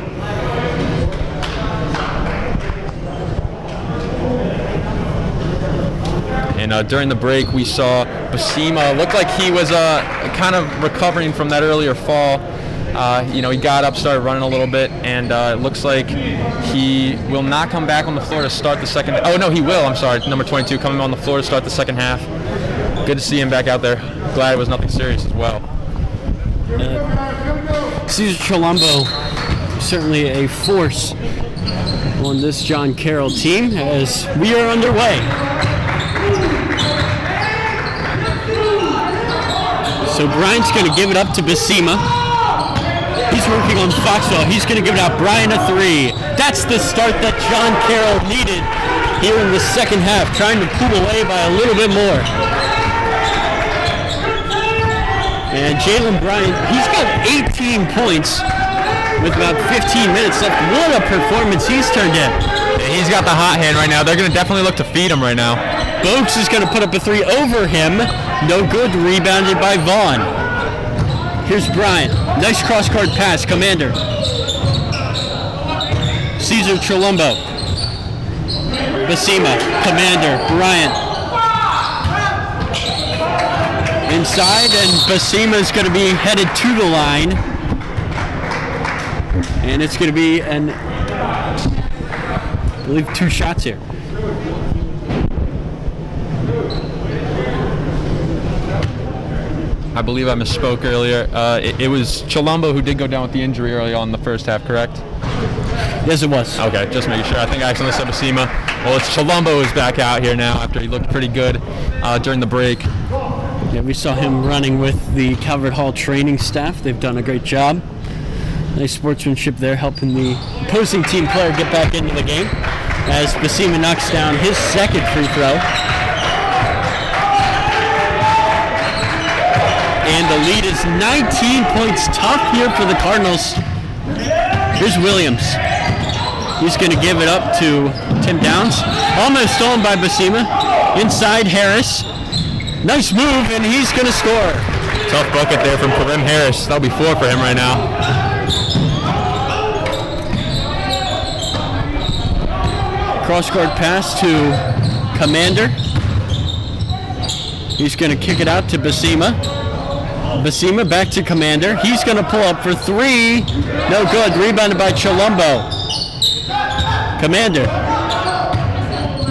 And during the break, we saw Basima looked like he was kind of recovering from that earlier fall. He got up, started running a little bit, and it looks like he will not come back on the floor to start the second. Oh no, he will. I'm sorry, number 22 coming on the floor to start the second half. Good to see him back out there. Glad it was nothing serious as well. Cesar Chilombo, certainly a force on this John Carroll team as we are underway. So Bryant's going to give it up to Basima. He's working on Foxwell. He's going to give it out. Bryant a three. That's the start that John Carroll needed here in the second half, trying to pull away by a little bit more. And Jalen Bryant, he's got 18 points with about 15 minutes left. What a performance he's turned in. He's got the hot hand right now. They're going to definitely look to feed him right now. Boakes is going to put up a three over him. No good. Rebounded by Vaughn. Here's Bryant. Nice cross-court pass. Commander. Cesar Chilombo. Basima. Commander. Bryant. Inside, and Basima is going to be headed to the line. And it's going to be I believe 2 shots here. I believe I misspoke earlier. It was Chilombo who did go down with the injury early on in the first half, correct? Yes, it was. Okay, just making sure. I think I accidentally said Basima. Well, it's Chilombo who's back out here now after he looked pretty good during the break. Yeah, we saw him running with the Calvert Hall training staff. They've done a great job. Nice sportsmanship there, helping the opposing team player get back into the game as Basima knocks down his second free throw. And the lead is 19 points. Tough here for the Cardinals. Here's Williams. He's going to give it up to Tim Downs. Almost stolen by Basima. Inside Harris. Nice move, and he's going to score. Tough bucket there from Karim Harris. That'll be 4 for him right now. Cross-court pass to Commander. He's going to kick it out to Basima. Basima back to Commander. He's going to pull up for 3. No good. Rebounded by Chilombo. Commander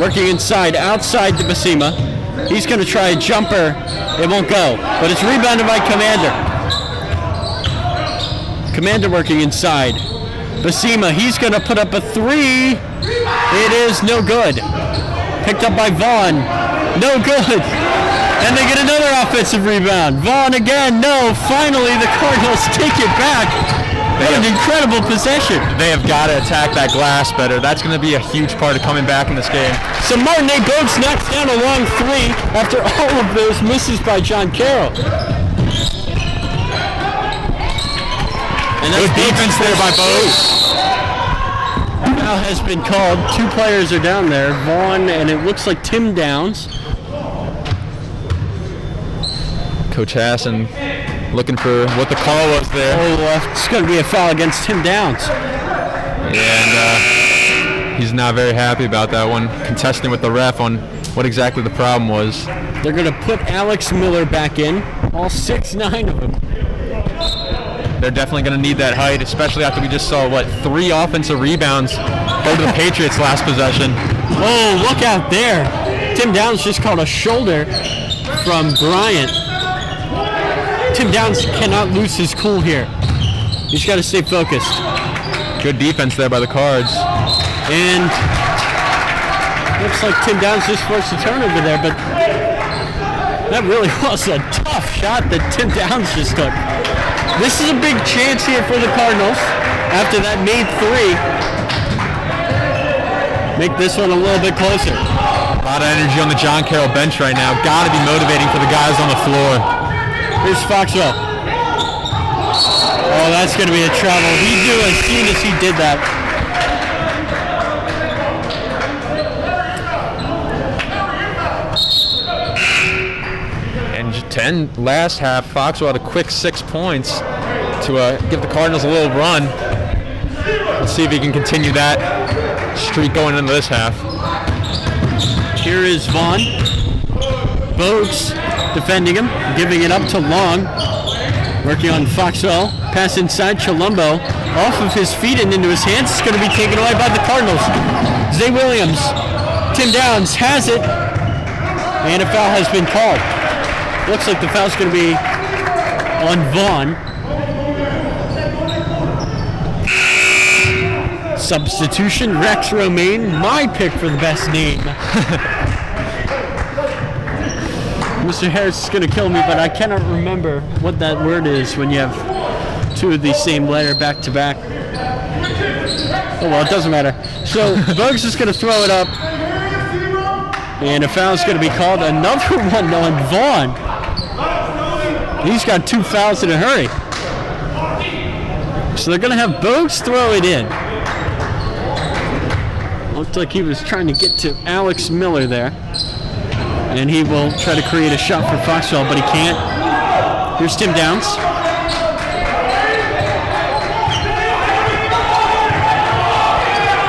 working inside, outside to Basima. He's going to try a jumper. It won't go, but it's rebounded by Commander. Commander working inside. Basima, he's going to put up a 3. It is no good. Picked up by Vaughn. No good. And they get another offensive rebound. Vaughn again. No. Finally, the Cardinals take it back. What an incredible possession. They have got to attack that glass better. That's going to be a huge part of coming back in this game. So Martin A. Boakes knocks down a long 3 after all of those misses by John Carroll. And good defense there by Boakes. Foul has been called. 2 players are down there. Vaughn and it looks like Tim Downs. Coach Hassan looking for what the call was there. Oh, it's going to be a foul against Tim Downs. And he's not very happy about that one, contesting with the ref on what exactly the problem was. They're going to put Alex Miller back in, all 6'9" of them. They're definitely going to need that height, especially after we just saw, 3 offensive rebounds go to the Patriots last possession. Oh, look out there. Tim Downs just caught a shoulder from Bryant. Tim Downs cannot lose his cool here. He's got to stay focused. Good defense there by the Cards. And looks like Tim Downs just forced a turnover there, but that really was a tough shot that Tim Downs just took. This is a big chance here for the Cardinals after that made 3. Make this one a little bit closer. A lot of energy on the John Carroll bench right now. Got to be motivating for the guys on the floor. Here's Foxwell. Oh, that's going to be a travel. He knew as soon as he did that. And 10 last half, Foxwell had a quick 6 points to give the Cardinals a little run. Let's see if he can continue that streak going into this half. Here is Vaughn. Bogues defending him, giving it up to Long. Working on Foxwell. Pass inside, Chilumbo. Off of his feet and into his hands. It's going to be taken away by the Cardinals. Zay Williams. Tim Downs has it. And a foul has been called. Looks like the foul's going to be on Vaughn. Substitution, Rex Romaine, my pick for the best name. Mr. Harris is going to kill me, but I cannot remember what that word is when you have 2 of the same letter back to back. Oh well, it doesn't matter. So Bogues is going to throw it up, and a foul is going to be called. Another one on Vaughn. He's got 2 fouls in a hurry. So they're going to have Bogues throw it in. Looked like he was trying to get to Alex Miller there. And he will try to create a shot for Foxwell, but he can't. Here's Tim Downs.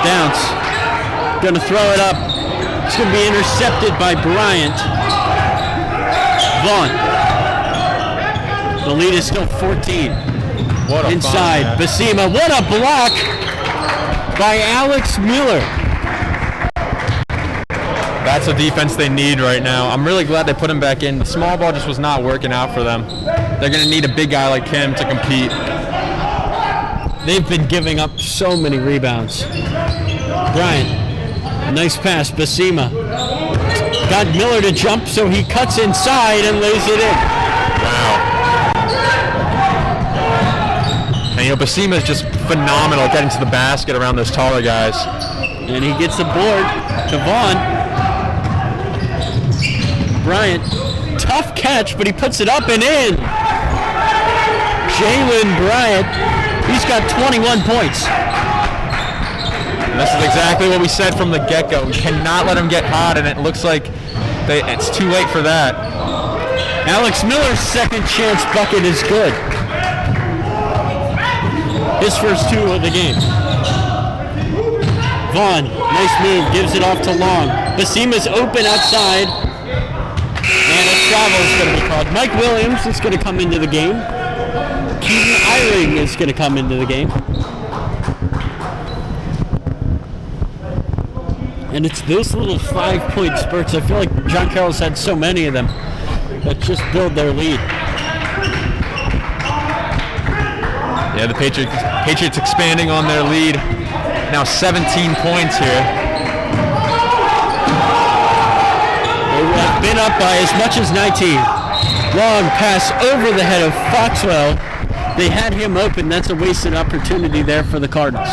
Downs. Going to throw it up. It's going to be intercepted by Bryant. Vaughn. The lead is still 14. What a inside, Basima. What a block by Alex Miller. That's a defense they need right now. I'm really glad they put him back in. The small ball just was not working out for them. They're going to need a big guy like him to compete. They've been giving up so many rebounds. Bryant, nice pass, Basima. Got Miller to jump, so he cuts inside and lays it in. Wow. And Basima is just phenomenal getting to the basket around those taller guys. And he gets the board to Vaughn. Bryant, tough catch, but he puts it up and in. Jalen Bryant, he's got 21 points. And this is exactly what we said from the get-go. We cannot let him get hot, and it looks like it's too late for that. Alex Miller's second chance bucket is good. His first 2 of the game. Vaughn, nice move, gives it off to Long. Basima's open outside. And a travel is going to be called. Mike Williams is going to come into the game. Keaton Eyring is going to come into the game. And it's those little 5-point spurts. I feel like John Carroll's had so many of them that just build their lead. Yeah, the Patriots expanding on their lead. Now 17 points here. Have been up by as much as 19. Long pass over the head of Foxwell. They had him open. That's a wasted opportunity there for the Cardinals.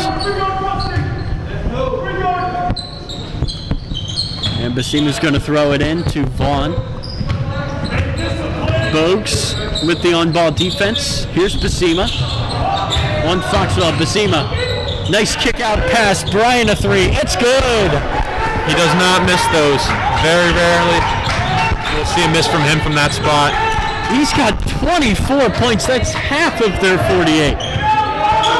And Basima's going to throw it in to Vaughn. Bogues with the on-ball defense. Here's Basima. On Foxwell, Basima. Nice kick-out pass. Bryant a 3. It's good. He does not miss those. Very rarely. We'll see a miss from him from that spot. He's got 24 points. That's half of their 48.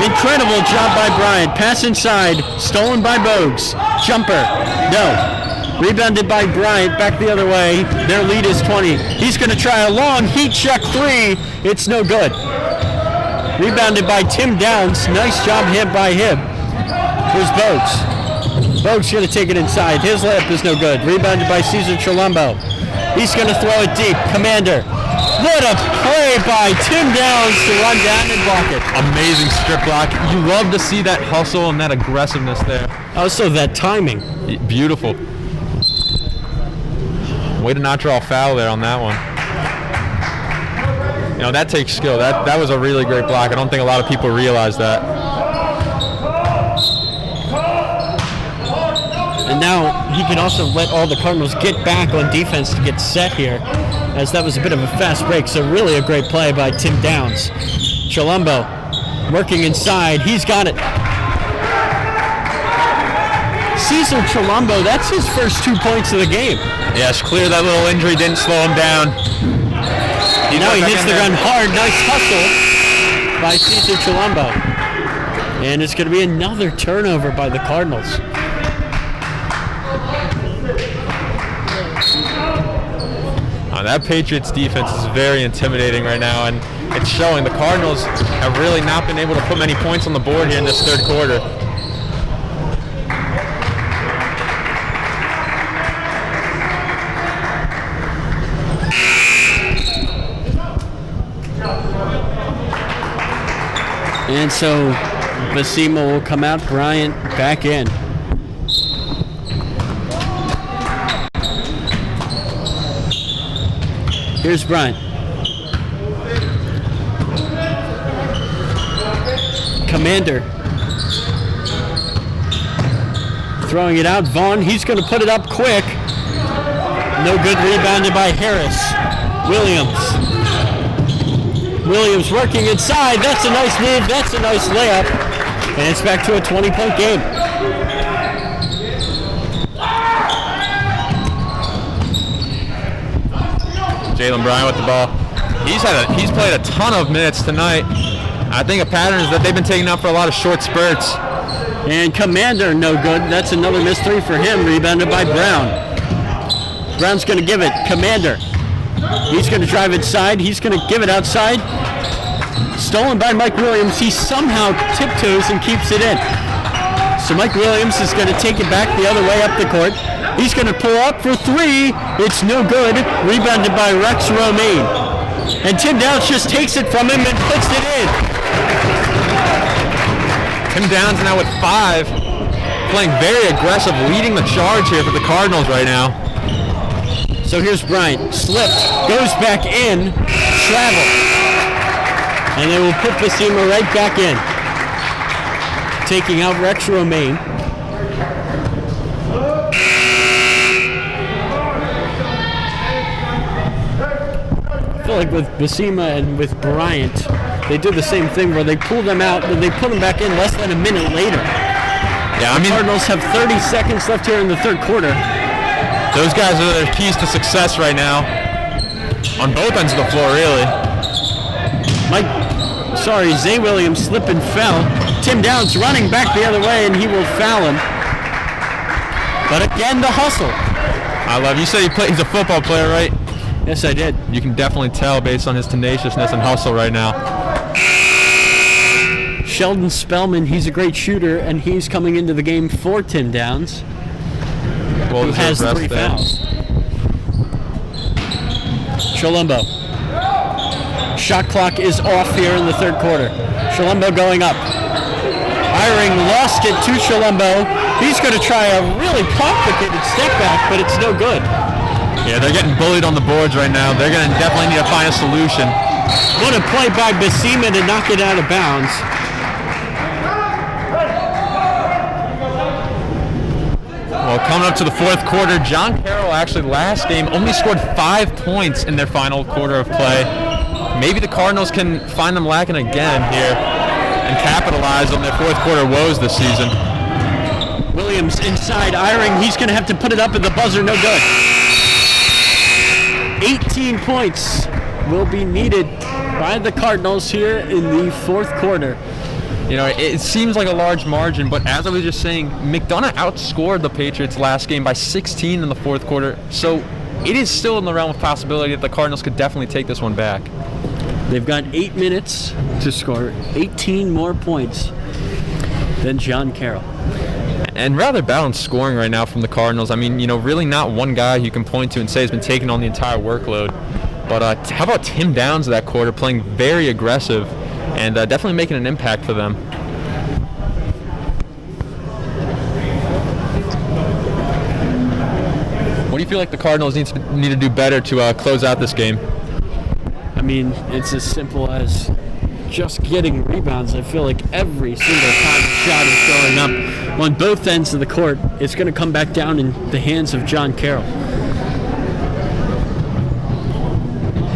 Incredible job by Bryant. Pass inside. Stolen by Bogues. Jumper. No. Rebounded by Bryant. Back the other way. Their lead is 20. He's going to try a long heat check three. It's no good. Rebounded by Tim Downs. Nice job hit by him. Here's Bogues. Bogues going to take it inside. His layup is no good. Rebounded by Cesar Chilombo. He's going to throw it deep. Commander. What a play by Tim Downs to run down and block it. Amazing strip block. You love to see that hustle and that aggressiveness there. Also that timing. Beautiful. Way to not draw a foul there on that one. You know, that takes skill. That was a really great block. I don't think a lot of people realize that. And now he can also let all the Cardinals get back on defense to get set here, as that was a bit of a fast break. So really a great play by Tim Downs. Chilombo working inside. He's got it. Cesar Chilombo, that's his first 2 points of the game. Yes, clear that little injury didn't slow him down. Now he hits the gun hard. Nice hustle by Cesar Chilombo. And it's going to be another turnover by the Cardinals. That Patriots defense is very intimidating right now, and it's showing. The Cardinals have really not been able to put many points on the board here in this third quarter. And so Basima will come out, Bryant back in. Here's Bryant. Commander. Throwing it out. Vaughn, he's going to put it up quick. No good, rebounded by Harris. Williams working inside. That's a nice move. That's a nice layup. And it's back to a 20-point game. Jalen Bryant with the ball. He's played a ton of minutes tonight. I think a pattern is that they've been taking up for a lot of short spurts. And Commander, no good. That's another missed three for him, rebounded by Brown. Brown's going to give it. Commander. He's going to drive inside. He's going to give it outside. Stolen by Mike Williams. He somehow tiptoes and keeps it in. So Mike Williams is going to take it back the other way up the court. He's going to pull up for three. It's no good. Rebounded by Rex Romaine. And Tim Downs just takes it from him and puts it in. Tim Downs now with 5. Playing very aggressive, leading the charge here for the Cardinals right now. So here's Bryant. Slipped. Goes back in. Travel. And they will put Basima right back in. Taking out Rex Romaine. I feel like with Basima and with Bryant, they do the same thing where they pull them out and they put them back in less than a minute later. Yeah, the Cardinals have 30 seconds left here in the third quarter. Those guys are the keys to success right now. On both ends of the floor, really. Zay Williams slipped and fell. Tim Downs running back the other way, and he will foul him. But again, the hustle. I love you. Said he's a football player, right? Yes, I did. You can definitely tell based on his tenaciousness and hustle right now. Sheldon Spellman, he's a great shooter, and he's coming into the game for Tim Downs, who has 3 fouls. Chilombo. Shot clock is off here in the third quarter. Chilombo going up. Eyring lost it to Chilombo. He's going to try a really complicated step back, but it's no good. Yeah, they're getting bullied on the boards right now. They're going to definitely need to find a solution. What a play by Basima to knock it out of bounds. Well, coming up to the fourth quarter, John Carroll actually last game only scored 5 points in their final quarter of play. Maybe the Cardinals can find them lacking again here and capitalize on their fourth quarter woes this season. Williams inside, Eyring. He's going to have to put it up at the buzzer. No good. 18 points will be needed by the Cardinals here in the fourth quarter. You know, it seems like a large margin, but as I was just saying, McDonough outscored the Patriots last game by 16 in the fourth quarter, so it is still in the realm of possibility that the Cardinals could definitely take this one back. They've got 8 minutes to score 18 more points than John Carroll. And rather balanced scoring right now from the Cardinals. I mean, you know, really not one guy you can point to and say has been taking on the entire workload. But how about Tim Downs that quarter, playing very aggressive and definitely making an impact for them. What do you feel like the Cardinals need to do better to close out this game? I mean, it's as simple as just getting rebounds. I feel like every single time the shot is going up on both ends of the court, it's going to come back down in the hands of John Carroll.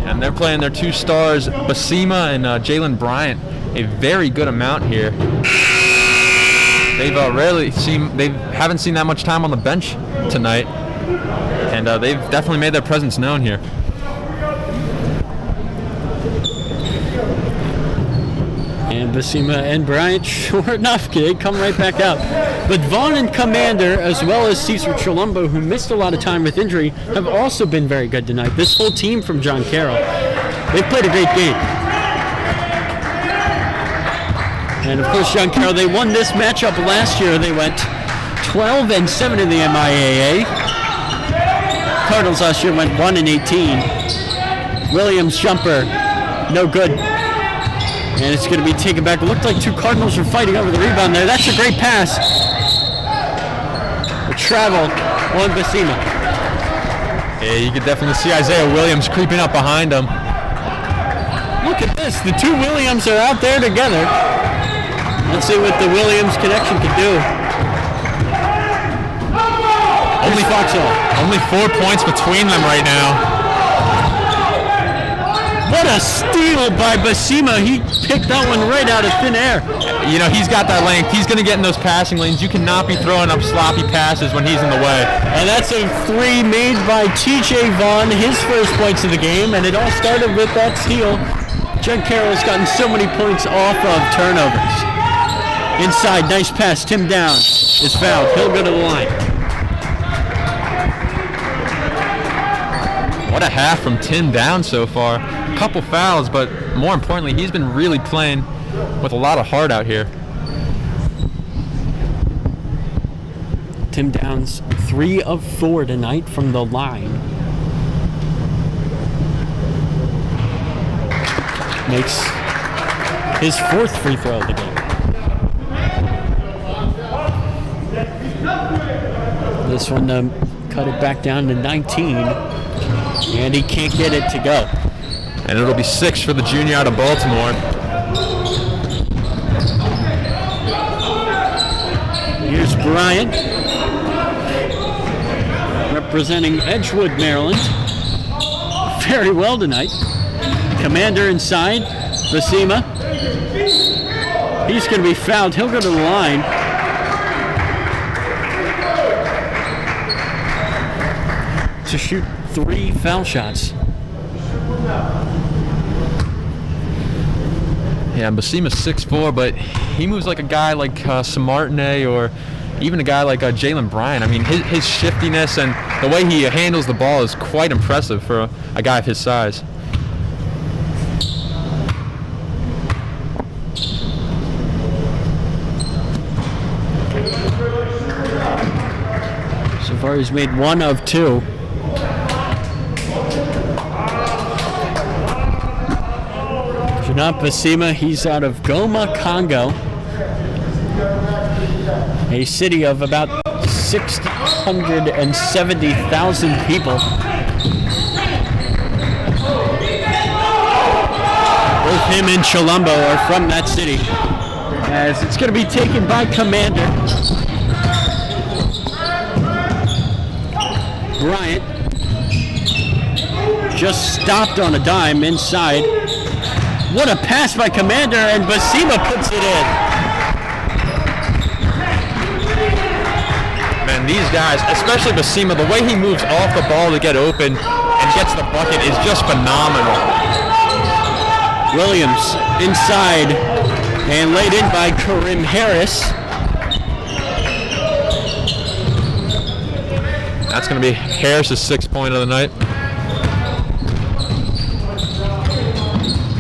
And they're playing their two stars, Basima and Jalen Bryant, a very good amount here. They haven't seen that much time on the bench tonight, and they've definitely made their presence known here. And Basima and Bryant, sure enough, they come right back out. But Vaughn and Commander, as well as Cesar Chilombo, who missed a lot of time with injury, have also been very good tonight. This whole team from John Carroll, they've played a great game. And of course, John Carroll, they won this matchup last year. They went 12-7 in the MIAA. Cardinals last year went 1-18. Williams jumper, no good. And it's going to be taken back. It looked like two Cardinals were fighting over the rebound there. That's a great pass. A travel on Basima. Yeah, you could definitely see Isaiah Williams creeping up behind him. Look at this. The two Williams are out there together. Let's see what the Williams connection can do. Only 4 points between them right now. What a steal by Basima. He picked that one right out of thin air. You know, he's got that length. He's going to get in those passing lanes. You cannot be throwing up sloppy passes when he's in the way. And that's a three made by TJ Vaughn, his first points of the game, and it all started with that steal. John Carroll's gotten so many points off of turnovers. Inside, nice pass. Tim Downs is fouled. He'll go to the line. What a half from Tim Downs so far. A couple fouls, but more importantly, he's been really playing with a lot of heart out here. Tim Downs, 3 of 4 tonight from the line. Makes his 4th free throw of the game. This one cut it back down to 19, and he can't get it to go. And it'll be 6 for the junior out of Baltimore. Here's Bryant, representing Edgewood, Maryland. Very well tonight. Commander inside, Basima. He's going to be fouled. He'll go to the line. To shoot 3 foul shots. Yeah, Basima's 6'4", but he moves like a guy like Samartine or even a guy like Jalen Bryant. I mean, his shiftiness and the way he handles the ball is quite impressive for a guy of his size. So far, he's made 1 of 2. Not Basima, he's out of Goma, Congo, a city of about 670,000 people. Both him and Chilombo are from that city, as it's going to be taken by Commander. Bryant just stopped on a dime inside. What a pass by Commander, and Basima puts it in. Man, these guys, especially Basima, the way he moves off the ball to get open and gets the bucket is just phenomenal. Williams inside and laid in by Karim Harris. That's going to be Harris's 6th point of the night.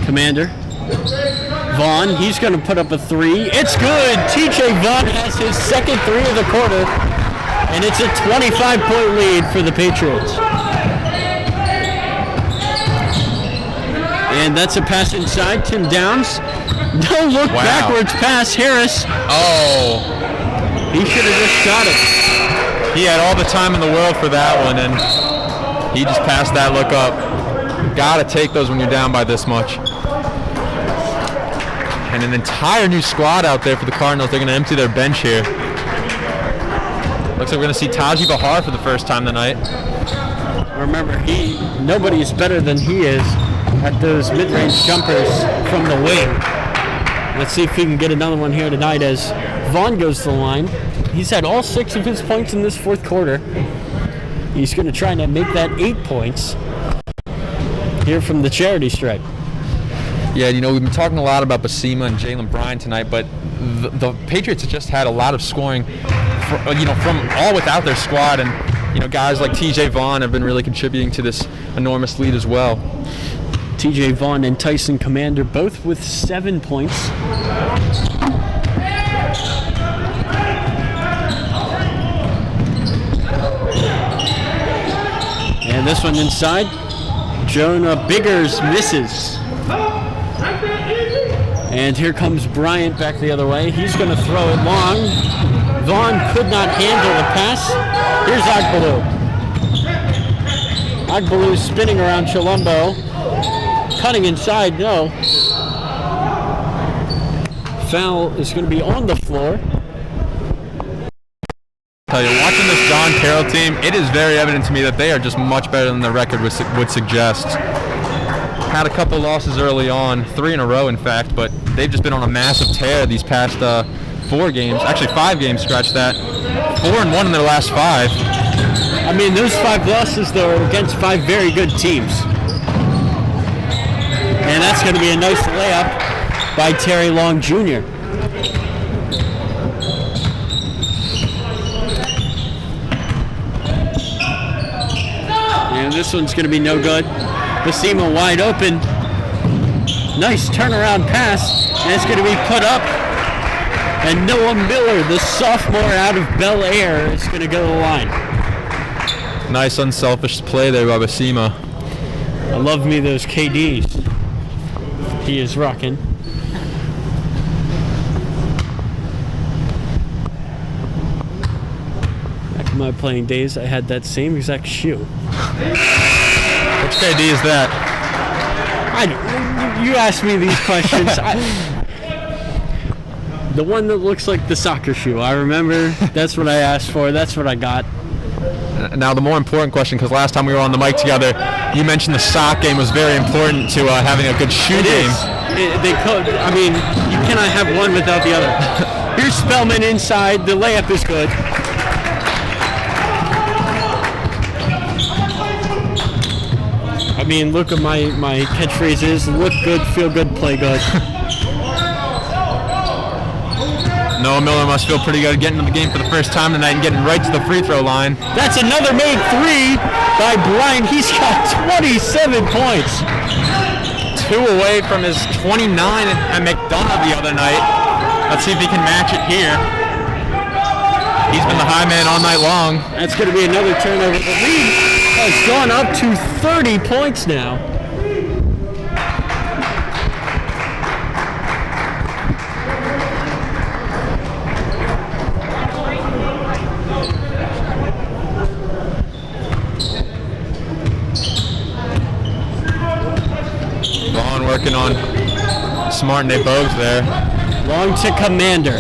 Commander. Vaughn, he's going to put up a 3. It's good. TJ Vaughn has his 2nd 3 of the quarter, and it's a 25-point lead for the Patriots. And that's a pass inside. Tim Downs. No look backwards pass. Harris. Oh. He should have just shot it. He had all the time in the world for that one, and he just passed that look up. Got to take those when you're down by this much. And an entire new squad out there for the Cardinals. They're going to empty their bench here. Looks like we're going to see Taji Bahar for the first time tonight. Remember, nobody is better than he is at those mid-range jumpers from the wing. Let's see if he can get another one here tonight as Vaughn goes to the line. He's had all 6 of his points in this 4th quarter. He's going to try to make that 8 points here from the charity stripe. Yeah, you know, we've been talking a lot about Basima and Jalen Bryan tonight, but the Patriots have just had a lot of scoring, from all without their squad, and guys like TJ Vaughn have been really contributing to this enormous lead as well. TJ Vaughn and Tyson Commander both with 7 points. And this one inside, Jonah Biggers misses. And here comes Bryant back the other way. He's going to throw it long. Vaughn could not handle the pass. Here's Agbaloo. Agbaloo spinning around Chilumbo. Cutting inside, no. Foul is going to be on the floor. Tell you, watching this John Carroll team, it is very evident to me that they are just much better than the record would suggest. Had a couple losses early on, 3 in a row in fact, but they've just been on a massive tear these past 4 games, actually 5 games, scratch that. 4-1 in their last 5. I mean, those 5 losses though are against 5 very good teams. And that's going to be a nice layup by Terry Long Jr. And this one's going to be no good. Basima wide open. Nice turnaround pass, and it's going to be put up. And Noah Miller, the sophomore out of Bel Air, is going to go to the line. Nice unselfish play there by Basima. I love me those KDs. He is rocking. Back in my playing days, I had that same exact shoe. Which KD is that? You asked me these questions. The one that looks like the soccer shoe. I remember. That's what I asked for. That's what I got. Now the more important question, because last time we were on the mic together, you mentioned the sock game was very important to having a good shoe game. I mean, you cannot have one without the other. Here's Spellman inside. The layup is good. I mean, look at my catchphrases. Look good, feel good, play good. Noah Miller must feel pretty good getting to the game for the first time tonight and getting right to the free throw line. That's another made 3 by Bryant. He's got 27 points. 2 away from his 29 at McDonough the other night. Let's see if he can match it here. He's been the high man all night long. That's going to be another turnover. The lead has gone up to 30 points now. Vaughn working on Smart and Bogues there. Long to Commander.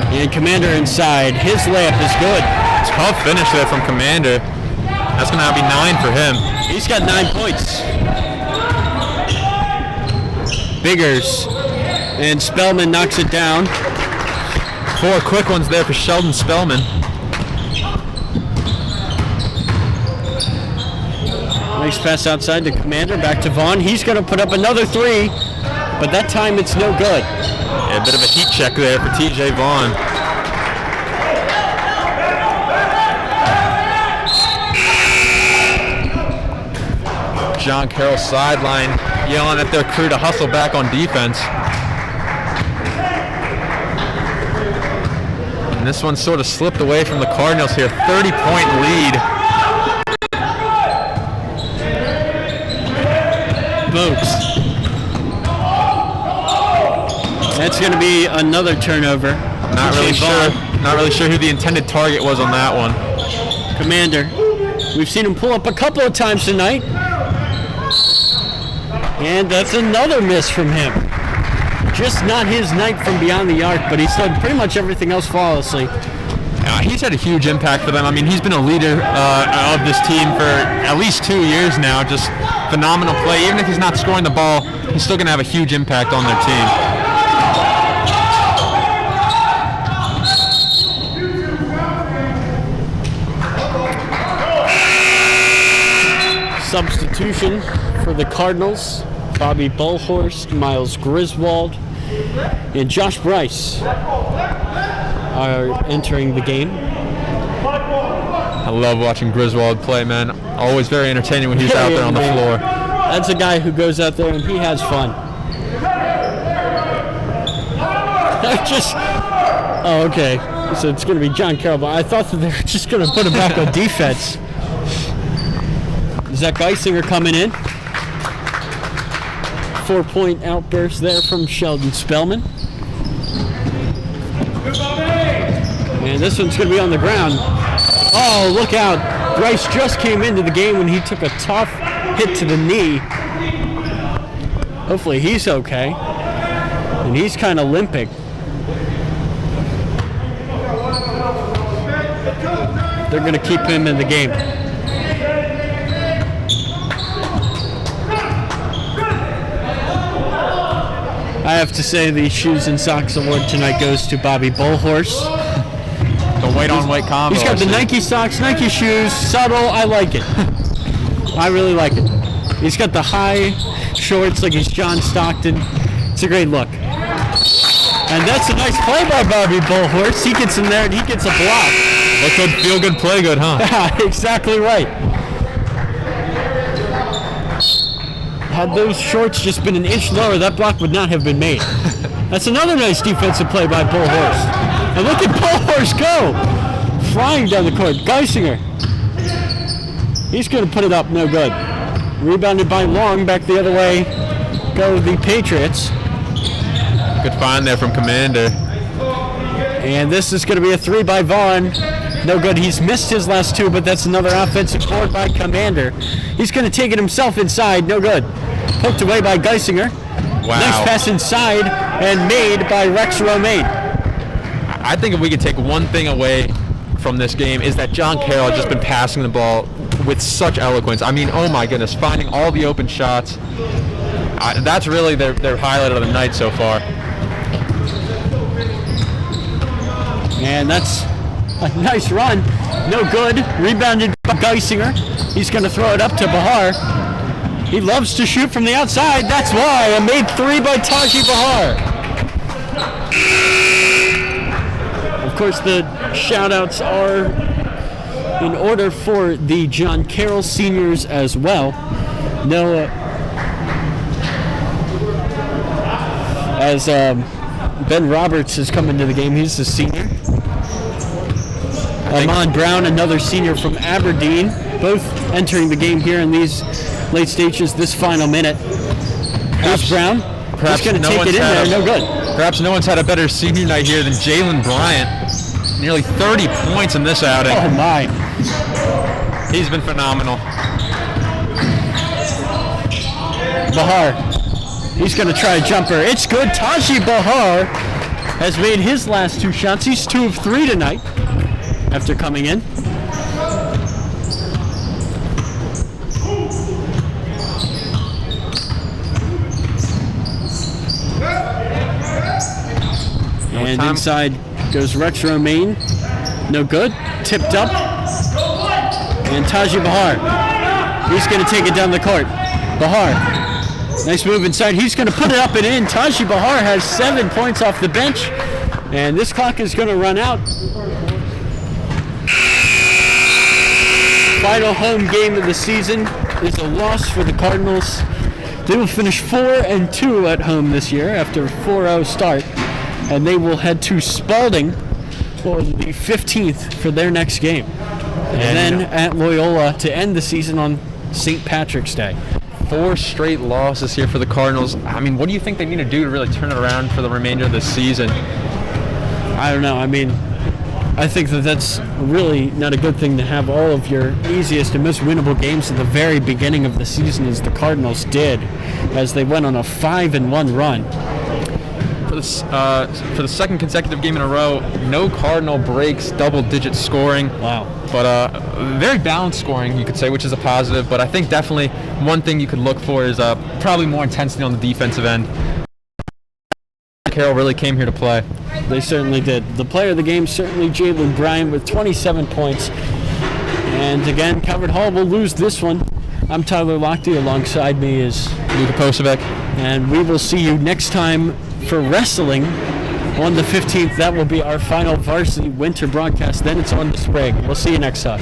And Commander inside. His layup is good. Tough finish there from Commander. That's going to be 9 for him. He's got 9 points. Biggers. And Spellman knocks it down. 4 quick ones there for Sheldon Spellman. Nice pass outside to Commander, back to Vaughn. He's going to put up another three, but that time it's no good. Yeah, a bit of a heat check there for TJ Vaughn. John Carroll sideline yelling at their crew to hustle back on defense. And this one sort of slipped away from the Cardinals here. 30-point lead. Boats. That's going to be another turnover. Not really sure who the intended target was on that one. Commander. We've seen him pull up a couple of times tonight. And that's another miss from him. Just not his night from beyond the arc, but he's done pretty much everything else flawlessly. He's had a huge impact for them. I mean, he's been a leader of this team for at least 2 years now. Just phenomenal play. Even if he's not scoring the ball, he's still going to have a huge impact on their team. Substitution for the Cardinals. Bobby Bullhorst, Miles Griswold, and Josh Bryce are entering the game. I love watching Griswold play, man. Always very entertaining when he's out there on the floor. That's a guy who goes out there and he has fun. Oh, okay. So it's going to be John Carroll, but I thought that they were just going to put him back on defense. Zach Geisinger coming in. 4-point outburst there from Sheldon Spellman. And this one's going to be on the ground. Oh, look out. Bryce just came into the game when he took a tough hit to the knee. Hopefully he's okay. And he's kind of limping. They're going to keep him in the game. I have to say the Shoes and Socks Award tonight goes to Bobby Bullhorst. The weight-on-weight combo. He's got the Nike socks, Nike shoes, subtle, I like it. I really like it. He's got the high shorts like he's John Stockton. It's a great look. And that's a nice play by Bobby Bullhorst. He gets in there and he gets a block. Look good, feel good, play good, huh? Yeah, exactly right. Had those shorts just been an inch lower, that block would not have been made. That's another nice defensive play by Bullhorst. And look at Bullhorst go! Flying down the court. Geisinger. He's going to put it up, no good. Rebounded by Long, back the other way. Go the Patriots. Good find there from Commander. And this is going to be a three by Vaughn. No good. He's missed his last two, but that's another offensive board by Commander. He's going to take it himself inside. No good. Poked away by Geisinger. Wow. Nice pass inside and made by Rex Romaine. I think if we could take one thing away from this game is that John Carroll has just been passing the ball with such eloquence. I mean, oh my goodness, finding all the open shots. That's really their highlight of the night so far. And that's a nice run. No good. Rebounded by Geisinger. He's going to throw it up to Bahar. He loves to shoot from the outside. That's why. A made three by Taji Bahar. Of course, the shout-outs are in order for the John Carroll seniors as well. Noah, as Ben Roberts has come into the game. He's a senior. Armand Brown, another senior from Aberdeen, both entering the game here in these late stages, this final minute. Here's Brown. He's going to take it in there, no good. Perhaps no one's had a better senior night here than Jalen Bryant. Nearly 30 points in this outing. Oh my. He's been phenomenal. Bahar. He's going to try a jumper. It's good. Taji Bahar has made his last two shots. He's 2 of 3 tonight after coming in. And inside goes Rex Romaine. No good. Tipped up. And Taji Bahar. He's going to take it down the court. Bahar. Nice move inside. He's going to put it up and in. Taji Bahar has 7 points off the bench. And this clock is going to run out. Final home game of the season is a loss for the Cardinals. They will finish 4-2 at home this year after a 4-0 start. And they will head to Spalding for the 15th for their next game. And then at Loyola to end the season on St. Patrick's Day. 4 straight losses here for the Cardinals. I mean, what do you think they need to do to really turn it around for the remainder of the season? I don't know. I mean, I think that that's really not a good thing to have all of your easiest and most winnable games at the very beginning of the season, as the Cardinals did, as they went on a 5-1 run. For the second consecutive game in a row, no Cardinal breaks double-digit scoring. Wow. But very balanced scoring, you could say, which is a positive. But I think definitely one thing you could look for is probably more intensity on the defensive end. Carroll really came here to play. They certainly did. The player of the game, certainly Jalen Bryan with 27 points. And again, Calvert Hall will lose this one. I'm Tyler Lochte. Alongside me is Luka Posevec. And we will see you next time for wrestling on the 15th. That will be our final varsity winter broadcast. Then it's on to spring. We'll see you next time.